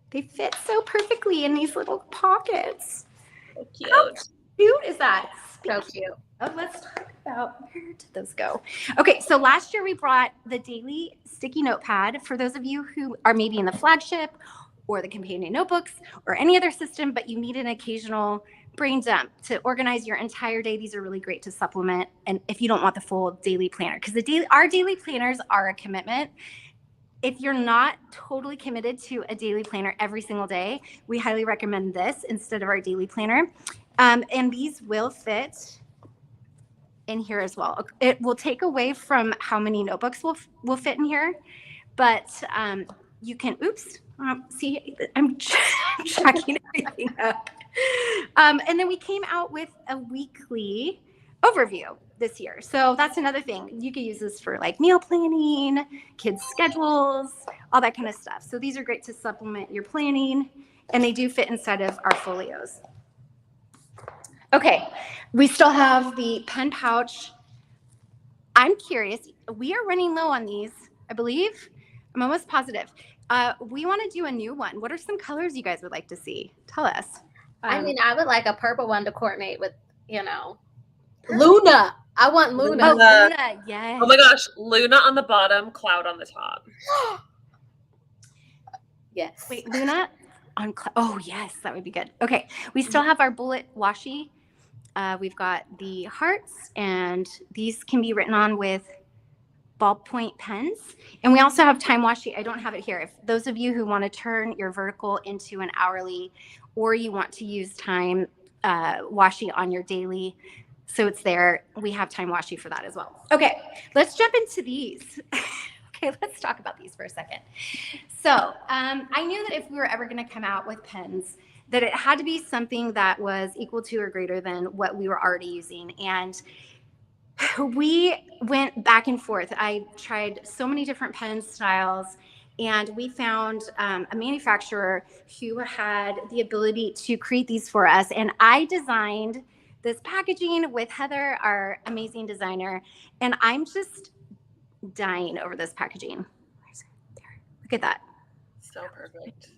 they fit so perfectly in these little pockets. So cute. How cute is that? So cute. Oh, let's talk about where did those go? Okay, so last year we brought the daily sticky notepad for those of you who are maybe in the flagship or the companion notebooks or any other system, but you need an occasional brain dump to organize your entire day. These are really great to supplement. And if you don't want the full daily planner, because our daily planners are a commitment. If you're not totally committed to a daily planner every single day, we highly recommend this instead of our daily planner. And these will fit in here as well. It will take away from how many notebooks will fit in here, but you can, see, I'm tracking everything up. And then we came out with a weekly overview this year. So that's another thing. You can use this for like meal planning, kids' schedules, all that kind of stuff. So these are great to supplement your planning, and they do fit inside of our folios. Okay, we still have the pen pouch. I'm curious, we are running low on these, I believe. I'm almost positive. We want to do a new one. What are some colors you guys would like to see? Tell us. I mean, I would like a purple one to coordinate with, Luna. I want Luna. Oh, Luna, yes. Oh my gosh, Luna on the bottom, Cloud on the top. Yes. Wait, Luna on oh yes, that would be good. Okay, we still have our bullet washi. We've got the hearts, and these can be written on with ballpoint pens. And we also have time washi. I don't have it here. If those of you who want to turn your vertical into an hourly, or you want to use time washi on your daily, so it's there, we have time washi for that as well. Okay, let's jump into these. Okay, let's talk about these for a second. So I knew that if we were ever going to come out with pens, that it had to be something that was equal to or greater than what we were already using. And we went back and forth. I tried so many different pen styles, and we found a manufacturer who had the ability to create these for us. And I designed this packaging with Heather, our amazing designer, and I'm just dying over this packaging. Look at that. So perfect.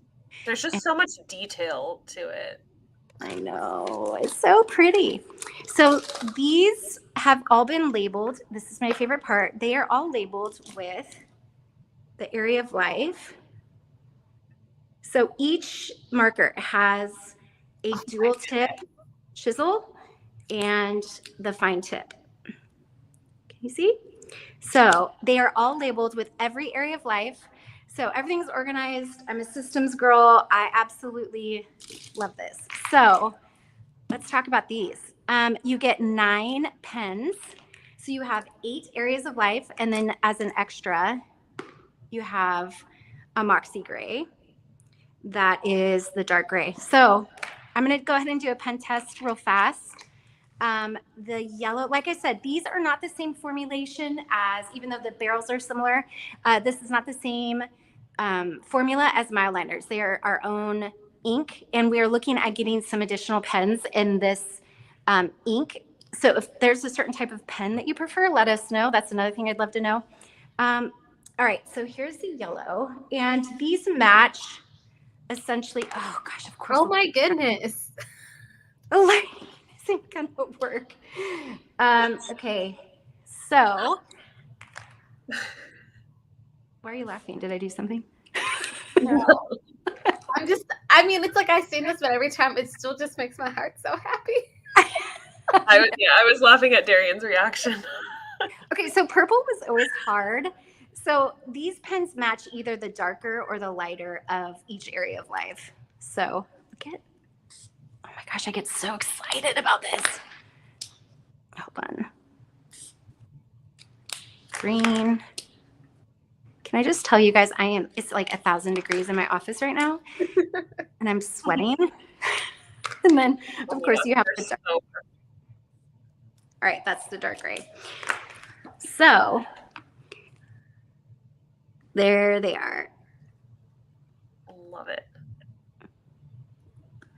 There's just so much detail to it. I know, it's so pretty. So these have all been labeled. This is my favorite part. They are all labeled with the area of life. So each marker has a dual tip chisel and the fine tip. Can you see? So they are all labeled with every area of life. So everything's organized. I'm a systems girl. I absolutely love this. So let's talk about these. You get 9 pens. So you have 8 areas of life. And then as an extra, you have a Moxie gray. That is the dark gray. So I'm going to go ahead and do a pen test real fast. The yellow, like I said, these are not the same formulation as, even though the barrels are similar, this is not the same formula as Mildliners. They are our own ink, and we are looking at getting some additional pens in this ink. So if there's a certain type of pen that you prefer, let us know. That's another thing I'd love to know. All right, so here's the yellow, and these match essentially, oh gosh, of course. Oh my goodness. Like, this ain't gonna work. Okay, so why are you laughing? Did I do something? No. I mean, it's like I've seen this, but every time it still just makes my heart so happy. I was laughing at Darian's reaction. Okay, so purple was always hard. So these pens match either the darker or the lighter of each area of life. So look at, oh my gosh, I get so excited about this. Hold on. Green. Can I just tell you guys, it's like 1,000 degrees in my office right now, and I'm sweating. And then, of course, you have the dark. All right, that's the dark gray. So there they are. Love it.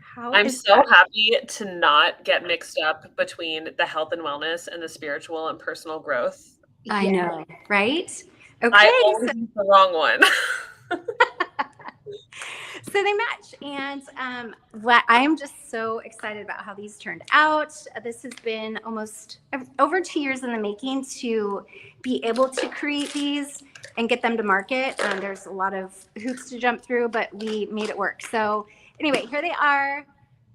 How I'm is so that? happy to not get mixed up between the health and wellness and the spiritual and personal growth. I know, right? Okay, I always use the wrong one. so they match, and what I'm just so excited about how these turned out. This has been almost over 2 years in the making to be able to create these and get them to market. There's a lot of hoops to jump through, but we made it work. So anyway, here they are,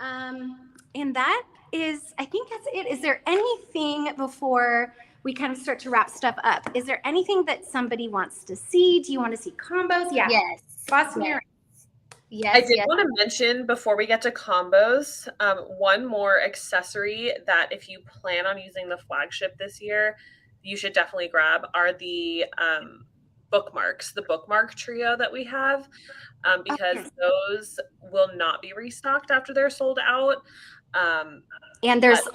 and that is, I think that's it. Is there anything before we kind of start to wrap stuff up? Is there anything that somebody wants to see? Do you want to see combos? Yeah. Yes. Boss me around. Yes. I did want to mention before we get to combos, one more accessory that if you plan on using the flagship this year, you should definitely grab are the bookmarks, the bookmark trio that we have, because those will not be restocked after they're sold out. And there's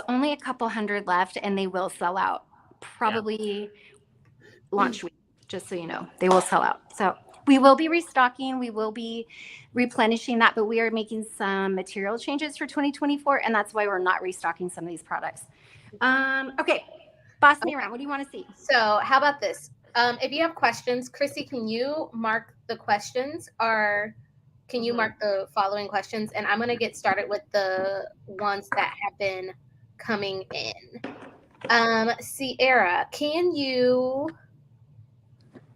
only a couple hundred left, and they will sell out probably launch week, just so you know. They will sell out. So we will be restocking. We will be replenishing that, but we are making some material changes for 2024, and that's why we're not restocking some of these products. Okay, boss me around. What do you want to see? So how about this? If you have questions, Chrissy, can you mark the questions, or can you mark the following questions? And I'm going to get started with the ones that have been coming in. Sierra,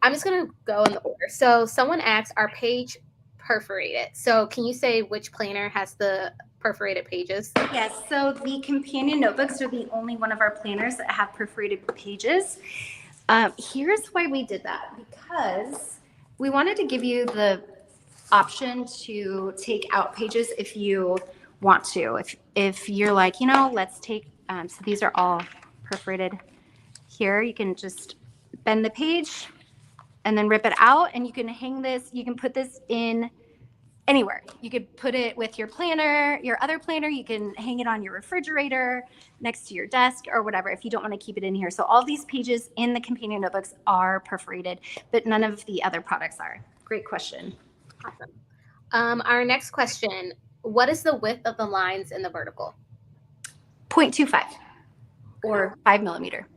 I'm just going to go in the order. So someone asked, our page perforated. So can you say which planner has the perforated pages? Yes, so the companion notebooks are the only one of our planners that have perforated pages. Here's why we did that, because we wanted to give you the option to take out pages if you want to. If you're like, let's take, so these are all perforated here. You can just bend the page and then rip it out, and you can hang this, you can put this in anywhere. You could put it with your planner, your other planner. You can hang it on your refrigerator, next to your desk, or whatever, if you don't want to keep it in here. So all these pages in the companion notebooks are perforated, but none of the other products are. Great question. Awesome. Our next question, what is the width of the lines in the vertical? 0.25 or 5 millimeter.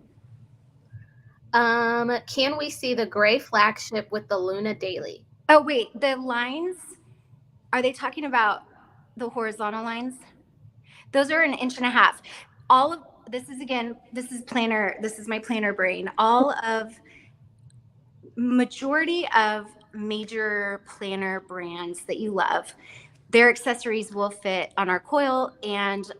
Can we see the gray flagship with the Luna Daily? Oh, wait, the lines, are they talking about the horizontal lines? Those are 1.5 inches. All of this is, again, this is my planner brain. Majority of major planner brands that you love, their accessories will fit on our coil and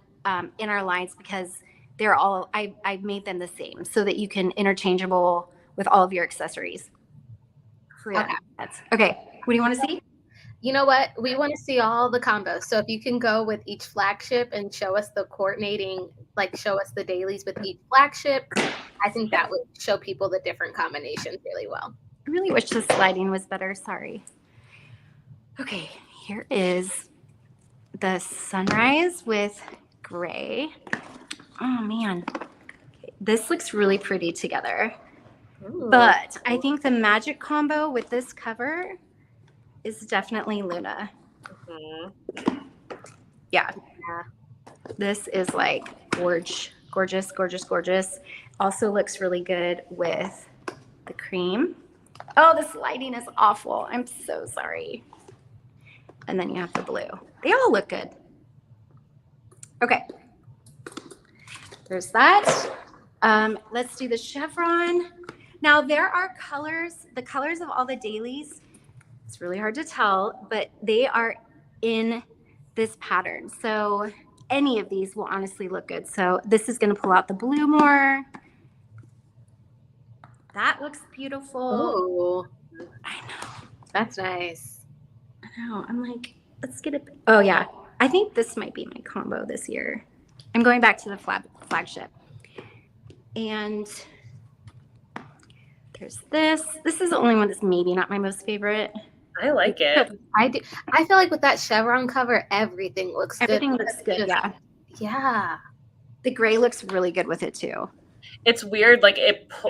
in our lines, because they're all, I made them the same so that you can interchangeable with all of your accessories. Okay, what do you want to see? You know what? We want to see all the combos. So if you can go with each flagship and show us the coordinating, like show us the dailies with each flagship, I think that would show people the different combinations really well. I really wish the sliding was better. Sorry. Okay, here is the sunrise with gray. Oh man, this looks really pretty together. Ooh. But I think the magic combo with this cover is definitely Luna. Mm-hmm. Yeah. This is like gorgeous, gorgeous, gorgeous. Also looks really good with the cream. Oh, this lighting is awful. I'm so sorry. And then you have the blue. They all look good. Okay. There's that. Let's do the chevron. Now there are colors, the colors of all the dailies. It's really hard to tell, but they are in this pattern. So any of these will honestly look good. So this is going to pull out the blue more. That looks beautiful. Ooh. I know. That's nice. I know. I'm like, let's get it. Oh yeah. I think this might be my combo this year. I'm going back to the flagship. And there's this. This is the only one that's maybe not my most favorite. I like it. I do. I feel like with that chevron cover, everything looks good. Everything looks good, yeah. Yeah. The gray looks really good with it too. It's weird, like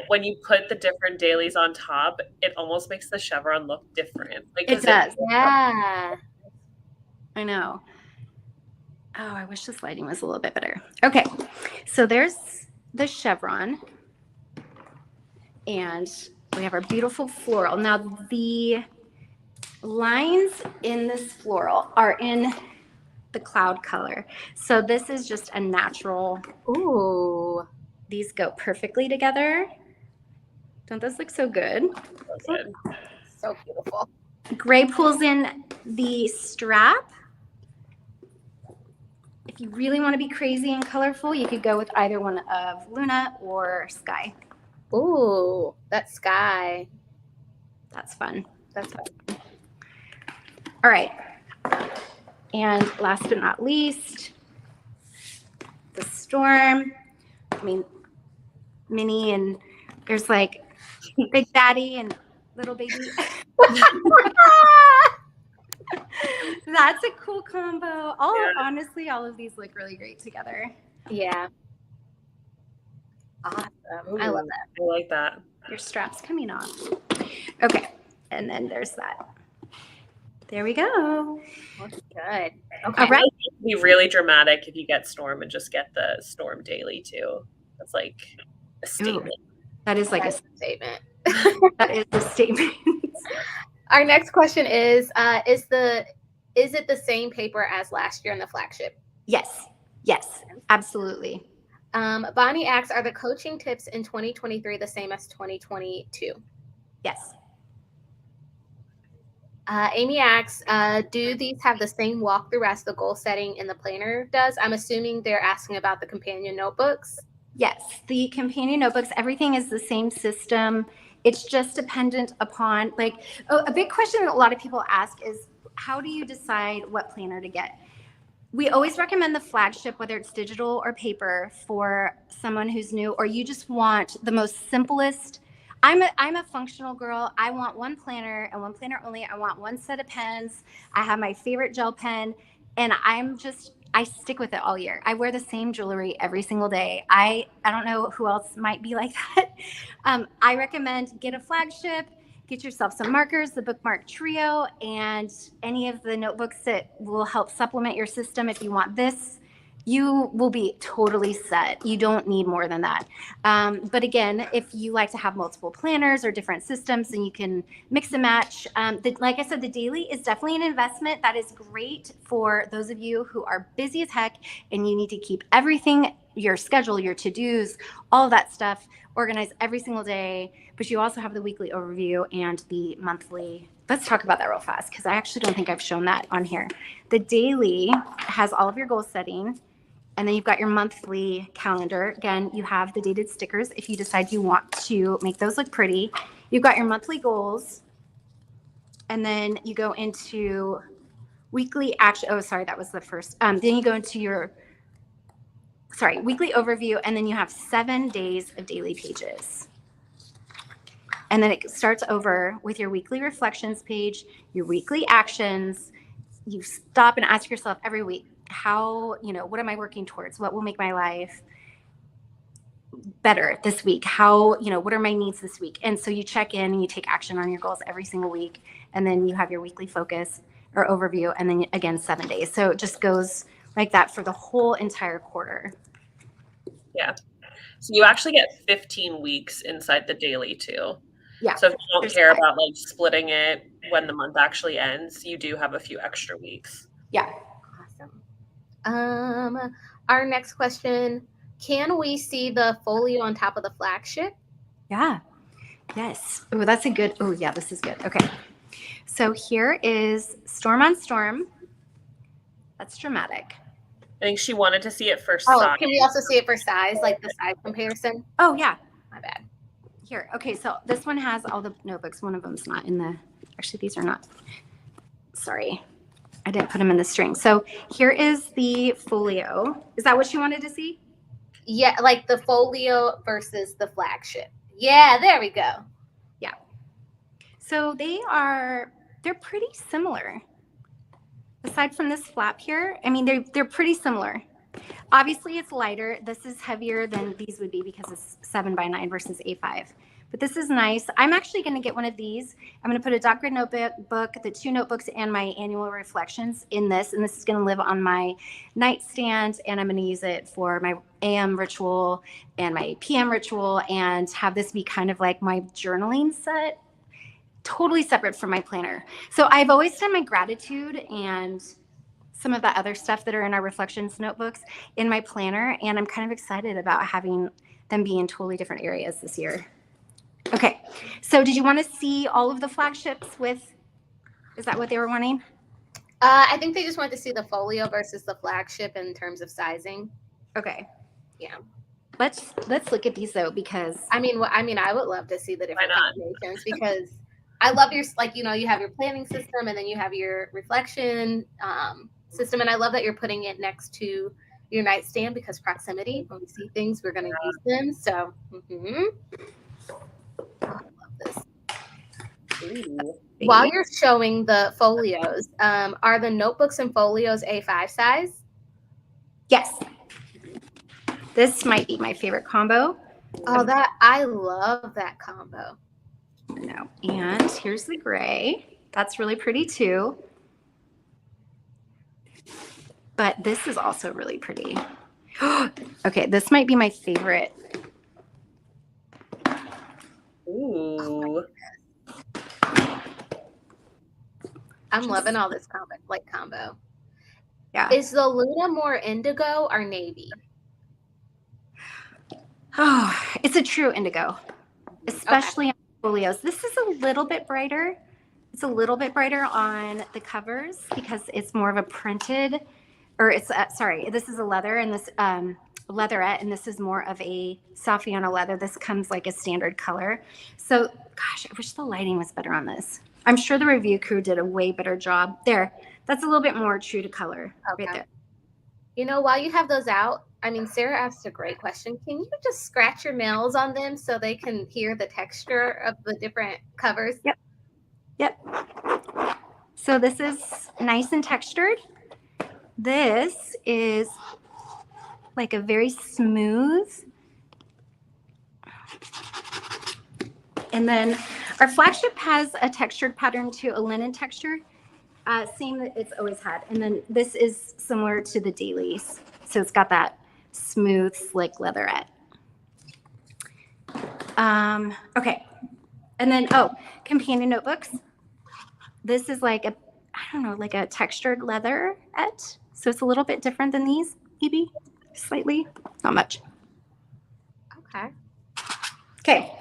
when you put the different dailies on top, it almost makes the chevron look different. Like it does. Yeah. I know. Oh, I wish this lighting was a little bit better. Okay, so there's the chevron. And we have our beautiful floral. Now the lines in this floral are in the cloud color. So this is just a natural. Ooh. These go perfectly together. Don't those look so good? So beautiful. Gray pulls in the strap. If you really want to be crazy and colorful, you could go with either one of Luna or Sky. Ooh, that sky. That's fun. That's fun. All right. And last but not least, the storm. I mean, Minnie, and there's like Big Daddy and Little Baby. That's a cool combo. Honestly, all of these look really great together. Yeah. Awesome. Ooh, I love that. I like that. Your strap's coming off. Okay. And then there's that. There we go. Looks good. Okay. All right. It'd be really dramatic if you get Storm and just get the Storm daily too. That's like a statement. Ooh, that is like a statement. That is a statement. Our next question is it the same paper as last year in the flagship? Yes. Yes, absolutely. Bonnie asks, are the coaching tips in 2023 the same as 2022? Yes. Amy asks, do these have the same walkthrough as the goal setting in the planner does? I'm assuming they're asking about the companion notebooks. Yes, the companion notebooks, everything is the same system. It's just dependent upon, like, a big question that a lot of people ask is, how do you decide what planner to get? We always recommend the flagship, whether it's digital or paper, for someone who's new, or you just want the most simplest. I'm a functional girl. I want one planner and one planner only. I want one set of pens. I have my favorite gel pen, and I stick with it all year. I wear the same jewelry every single day. I don't know who else might be like that. I recommend get a flagship, get yourself some markers, the Bookmark Trio, and any of the notebooks that will help supplement your system. If you want this, you will be totally set. You don't need more than that. But again, if you like to have multiple planners or different systems, then you can mix and match. Like I said, the daily is definitely an investment. That is great for those of you who are busy as heck and you need to keep everything, your schedule, your to-dos, all of that stuff organized every single day. But you also have the weekly overview and the monthly. Let's talk about that real fast, because I actually don't think I've shown that on here. The daily has all of your goal setting. And then you've got your monthly calendar. Again, you have the dated stickers if you decide you want to make those look pretty. You've got your monthly goals. And then you go into weekly action. Oh, sorry, that was the first. Then you go into your, weekly overview. And then you have 7 days of daily pages. And then it starts over with your weekly reflections page, your weekly actions. You stop and ask yourself every week, what am I working towards? What will make my life better this week? What are my needs this week? And so you check in and you take action on your goals every single week. And then you have your weekly focus or overview. And then again, 7 days. So it just goes like that for the whole entire quarter. Yeah. So you actually get 15 weeks inside the daily too. Yeah. So if you don't care about like splitting it when the month actually ends, you do have a few extra weeks. Yeah. Awesome. Our next question, can we see the folio on top of the flagship? Yeah. Yes. Oh, that's a good, oh yeah, this is good. Okay. So here is Storm on Storm. That's dramatic. I think she wanted to see it for size. size. Can we also see it for size, like the size comparison? Oh yeah. My bad. Here. Okay. So this one has all the notebooks. One of them's not in the, actually these are not, sorry. I didn't put them in the string. So here is the folio. Is that what you wanted to see? Yeah, like the folio versus the flagship. Yeah, there we go. Yeah. So they're pretty similar. Aside from this flap here, I mean, they're pretty similar. Obviously, it's lighter. This is heavier than these would be because it's 7x9 versus A5. But this is nice. I'm actually going to get one of these. I'm going to put a dot grid notebook, the 2 notebooks, and my annual reflections in this. And this is going to live on my nightstand. And I'm going to use it for my AM ritual and my PM ritual, and have this be kind of like my journaling set, totally separate from my planner. So I've always done my gratitude and some of the other stuff that are in our reflections notebooks in my planner. And I'm kind of excited about having them be in totally different areas this year. Okay, so did you want to see all of the flagships is that what they were wanting? I think they just wanted to see the folio versus the flagship in terms of sizing. Okay. Yeah. Let's look at these though, because I would love to see the different combinations, because I love your, you have your planning system and then you have your reflection system. And I love that you're putting it next to your nightstand, because proximity, when we see things, we're going to use them. So, I love this. Ooh. While you're showing the folios, are the notebooks and folios A5 size? Yes. This might be my favorite combo. Oh, I love that combo. No. And here's the gray. That's really pretty too. But this is also really pretty. Okay, this might be my favorite. Ooh. I'm loving all this combo. Yeah. Is the Luna more indigo or navy? Oh, it's a true indigo, especially on folios. This is a little bit brighter. It's a little bit brighter on the covers because it's more of a printed, or it's, sorry, this is a leather and this leatherette, and this is more of a Saffiano leather. This comes like a standard color. So, gosh, I wish the lighting was better on this. I'm sure the review crew did a way better job. There, that's a little bit more true to color right there. You know, while you have those out, I mean, Sarah asked a great question. Can you just scratch your nails on them so they can hear the texture of the different covers? Yep. Yep. So this is nice and textured. This is like a very smooth. And then our flagship has a textured pattern to a linen texture, same that it's always had. And then this is similar to the dailies. So it's got that smooth, slick leatherette. Okay. And then, companion notebooks. This is like like a textured leatherette. So it's a little bit different than these, maybe slightly, not much. Okay. Okay.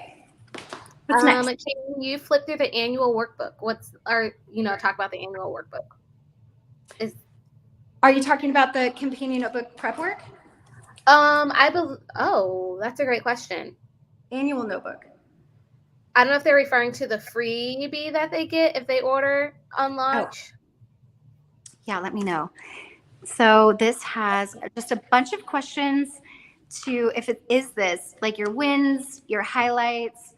What's next? Can you flip through the annual workbook? Talk about the annual workbook. Are you talking about the companion notebook prep work? That's a great question. Annual notebook. I don't know if they're referring to the freebie that they get if they order on launch. Yeah, let me know. So this has just a bunch of questions to, if it is this, like your wins, your highlights,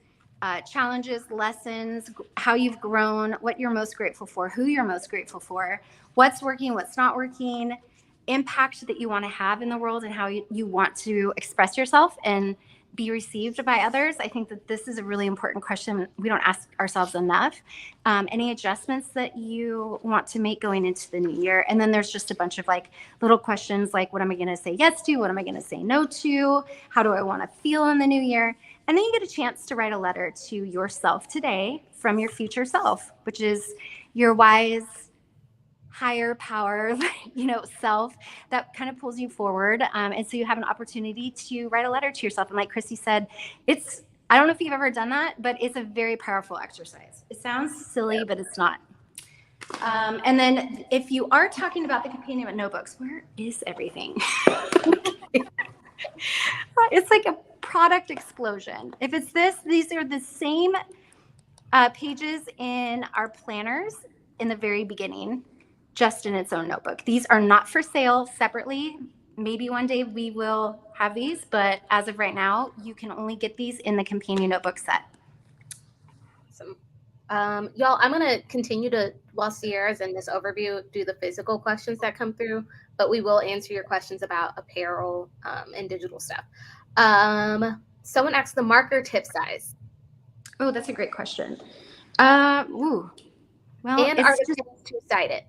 challenges, lessons, how you've grown, what you're most grateful for, who you're most grateful for, what's working, what's not working, impact that you want to have in the world, and how you want to express yourself and be received by others. I think that this is a really important question. We don't ask ourselves enough. Any adjustments that you want to make going into the new year. And then there's just a bunch of like little questions like, what am I going to say yes to? What am I going to say no to? How do I want to feel in the new year? And then you get a chance to write a letter to yourself today from your future self, which is your wise, higher power, self that kind of pulls you forward. And so you have an opportunity to write a letter to yourself. And like Christy said, I don't know if you've ever done that, but it's a very powerful exercise. It sounds silly, but it's not. And then if you are talking about the companion notebooks, where is everything? It's like a product explosion. If it's these are the same pages in our planners in the very beginning, just in its own notebook. These are not for sale separately. Maybe one day we will have these, but as of right now, you can only get these in the companion notebook set. Awesome. Y'all, I'm going to continue to, while Sierra's in this overview, do the physical questions that come through, but we will answer your questions about apparel and digital stuff. Someone asked the marker tip size. Oh, that's a great question. Well, and are the tips two-sided?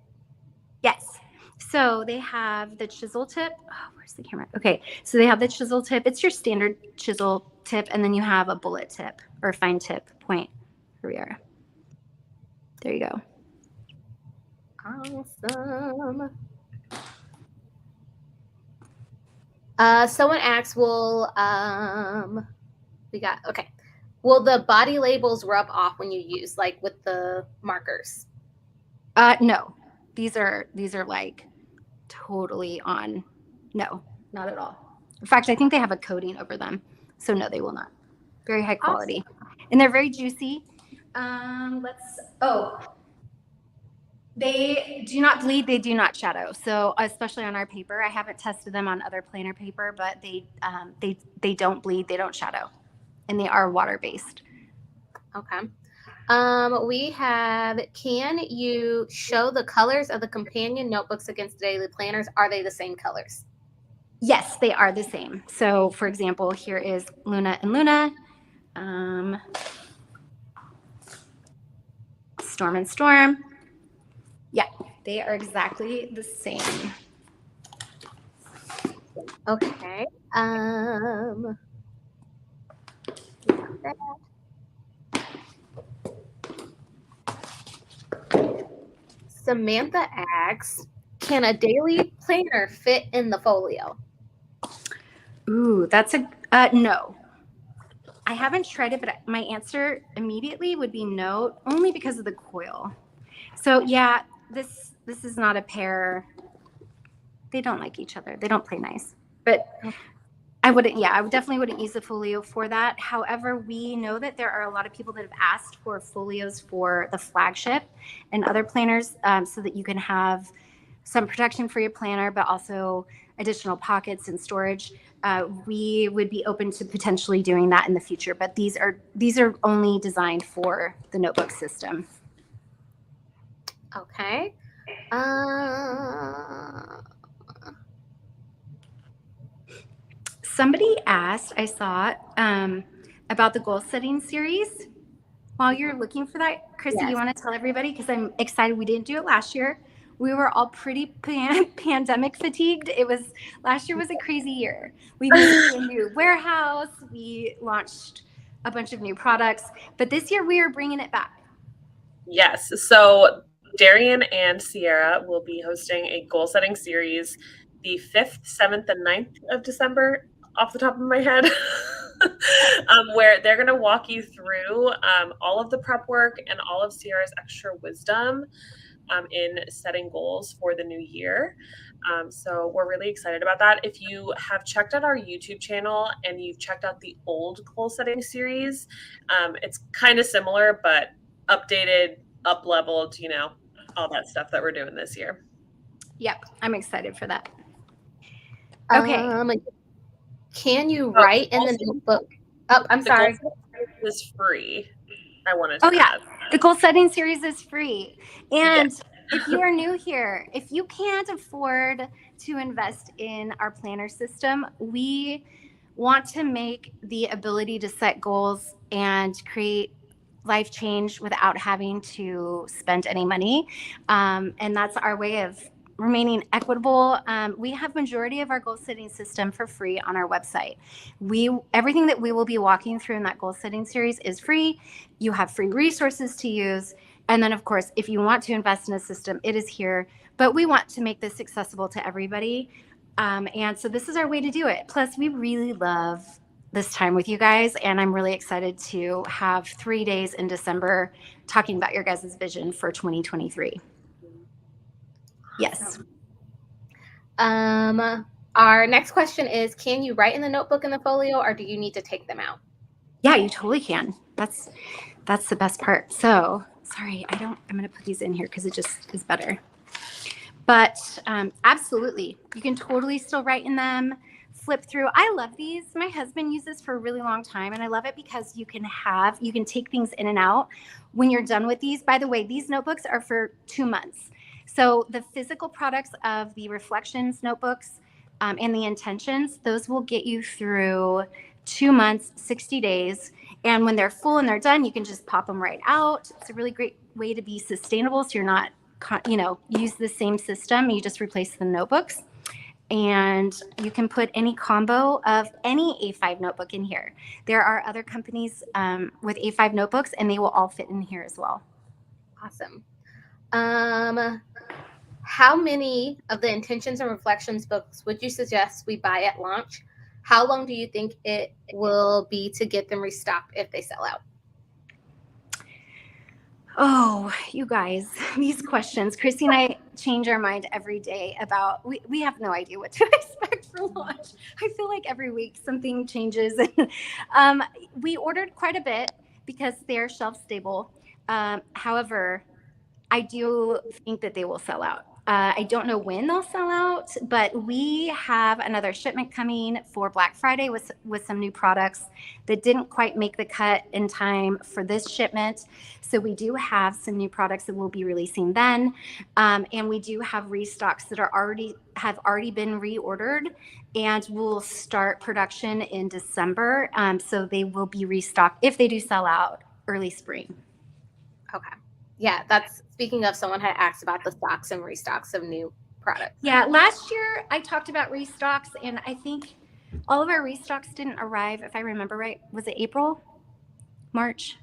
Yes. So they have the chisel tip. Oh, where's the camera? Okay. So they have the chisel tip. It's your standard chisel tip. And then you have a bullet tip or fine tip point. Here we are. There you go. Awesome. Someone asks, will the body labels rub off when you use, like with the markers? No. These are like totally on. No, not at all. In fact, I think they have a coating over them. So no, they will not. Very high quality. Awesome. And they're very juicy. They do not bleed. They do not shadow. So especially on our paper, I haven't tested them on other planner paper, but they don't bleed. They don't shadow, and they are water-based. Okay. We have, can you show the colors of the companion notebooks against the daily planners? Are they the same colors? Yes, they are the same. So for example, here is Luna and Luna, Storm and Storm. Yeah, they are exactly the same. Okay. Samantha asks, can a daily planner fit in the folio? Ooh, that's no. I haven't tried it, but my answer immediately would be no, only because of the coil. So yeah, this is not a pair. They don't like each other. They don't play nice. But I definitely wouldn't use the folio for that. However, we know that there are a lot of people that have asked for folios for the flagship and other planners, so that you can have some protection for your planner, but also additional pockets and storage. We would be open to potentially doing that in the future, but these are only designed for the notebook system. Okay. Somebody asked, I saw, about the goal setting series. While you're looking for that, Chrissy, Yes. you want to tell everybody? Because I'm excited. We didn't do it last year. We were all pretty pandemic fatigued. Last year was a crazy year. We moved to a new warehouse. We launched a bunch of new products. But this year we are bringing it back. Yes. So Darian and Sierra will be hosting a goal setting series the 5th, 7th, and 9th of December, off the top of my head, where they're going to walk you through all of the prep work and all of Sierra's extra wisdom in setting goals for the new year. So we're really excited about that. If you have checked out our YouTube channel and you've checked out the old goal setting series, it's kind of similar, but updated, up-leveled, all that stuff that we're doing this year. Yep, I'm excited for that. Okay. Can you write in the notebook? Oh, I'm sorry. The goal setting is free. I wanted to add. The goal setting series is free. And if you are new here, if you can't afford to invest in our planner system, we want to make the ability to set goals and create life change without having to spend any money. And that's our way of remaining equitable. We have majority of our goal setting system for free on our website. Everything that we will be walking through in that goal setting series is free. You have free resources to use. And then of course, if you want to invest in a system, it is here, but we want to make this accessible to everybody. And so this is our way to do it. Plus we really love this time with you guys. And I'm really excited to have 3 days in December talking about your guys' vision for 2023. Yes. Our next question is, can you write in the notebook and the folio, or do you need to take them out? Yeah, you totally can. That's the best part. So sorry, I'm going to put these in here because it just is better. But absolutely, you can totally still write in them, flip through. I love these. My husband used this for a really long time, and I love it because you can take things in and out when you're done with these. By the way, these notebooks are for 2 months. So the physical products of the reflections notebooks and the intentions, those will get you through 2 months, 60 days. And when they're full and they're done, you can just pop them right out. It's a really great way to be sustainable. So you're not, use the same system. You just replace the notebooks. And you can put any combo of any A5 notebook in here. There are other companies with A5 notebooks, and they will all fit in here as well. Awesome. How many of the intentions and reflections books would you suggest we buy at launch? How long do you think it will be to get them restocked if they sell out? Oh, you guys, these questions. Chrissy and I change our mind every day about, we have no idea what to expect for launch. I feel like every week something changes. We ordered quite a bit because they're shelf stable. However, I do think that they will sell out. I don't know when they'll sell out, but we have another shipment coming for Black Friday with some new products that didn't quite make the cut in time for this shipment. So we do have some new products that we'll be releasing then. And we do have restocks that have already been reordered, and we'll start production in December. So they will be restocked if they do sell out early spring. Okay. Yeah, that's speaking of, someone had asked about the stocks and restocks of new products. Yeah, last year I talked about restocks, and I think all of our restocks didn't arrive, if I remember right. Was it April? March?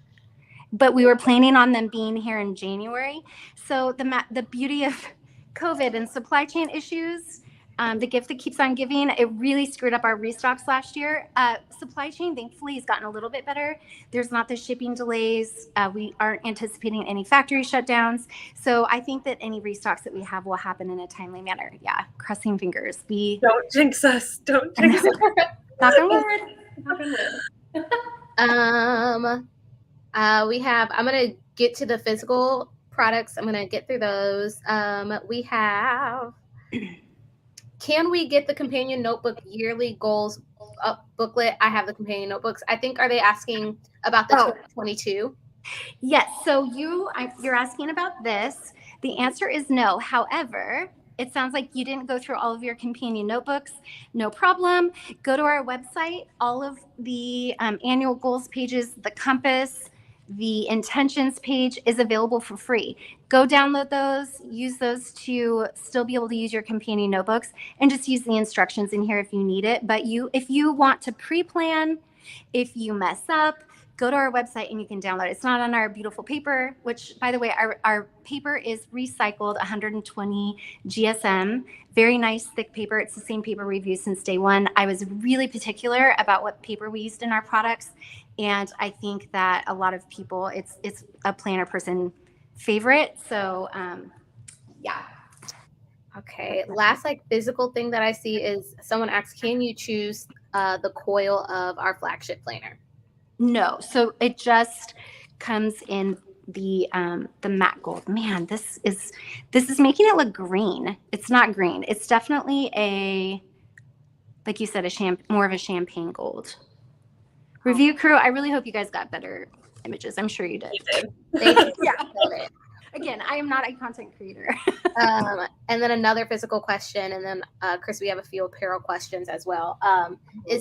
But we were planning on them being here in January. So the beauty of COVID and supply chain issues, The gift that keeps on giving. It really screwed up our restocks last year. Supply chain, thankfully, has gotten a little bit better. There's not the shipping delays. We aren't anticipating any factory shutdowns. So I think that any restocks that we have will happen in a timely manner. Yeah, crossing fingers. Don't jinx us. Don't jinx us. Knock on wood. Knock on wood. I'm going to get to the physical products. I'm going to get through those. We have, can we get the companion notebook yearly goals booklet? I have the companion notebooks. I think, are they asking about the 2022? Yes. So you're asking about this. The answer is no. However, it sounds like you didn't go through all of your companion notebooks. No problem. Go to our website. All of the annual goals pages, the compass, the intentions page is available for free. Go download those, use those to still be able to use your companion notebooks, and just use the instructions in here if you need it. But if you want to pre-plan, if you mess up, go to our website and you can download it. It's not on our beautiful paper, which, by the way, our paper is recycled 120 GSM. Very nice, thick paper. It's the same paper we've used since day one. I was really particular about what paper we used in our products. And I think that a lot of people, it's a planner person favorite. So, yeah. Okay. Last physical thing that I see is someone asks, can you choose the coil of our flagship planner? No. So it just comes in the matte gold. Man, this is making it look green. It's not green. It's definitely like you said, more of a champagne gold. Review crew, I really hope you guys got better images. I'm sure you did. They did. Yeah. Again, I am not a content creator. And then another physical question, and then Chris, we have a few apparel questions as well.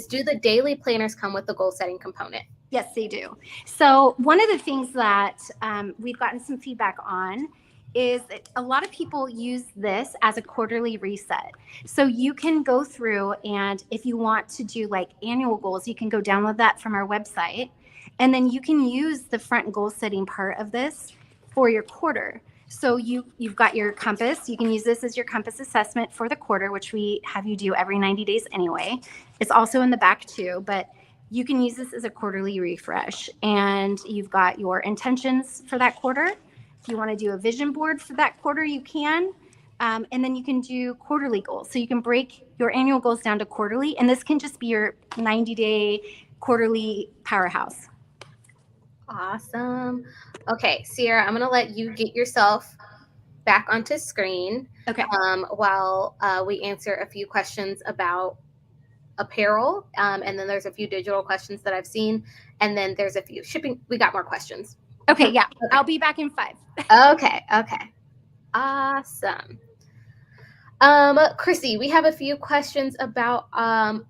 Do the daily planners come with the goal setting component? Yes, they do. So one of the things that we've gotten some feedback on is that a lot of people use this as a quarterly reset. So you can go through, and if you want to do annual goals, you can go download that from our website. And then you can use the front goal setting part of this for your quarter. So you've got your compass. You can use this as your compass assessment for the quarter, which we have you do every 90 days anyway. It's also in the back too, but you can use this as a quarterly refresh. And you've got your intentions for that quarter. If you want to do a vision board for that quarter, you can. And then you can do quarterly goals. So you can break your annual goals down to quarterly. And this can just be your 90-day quarterly powerhouse. Awesome. Okay, Sierra, I'm going to let you get yourself back onto screen. Okay. While we answer a few questions about apparel. And then there's a few digital questions that I've seen. And then there's a few shipping. We got more questions. Okay, yeah. Okay. I'll be back in 5. Okay. Awesome. Chrissy, we have a few questions about apparel.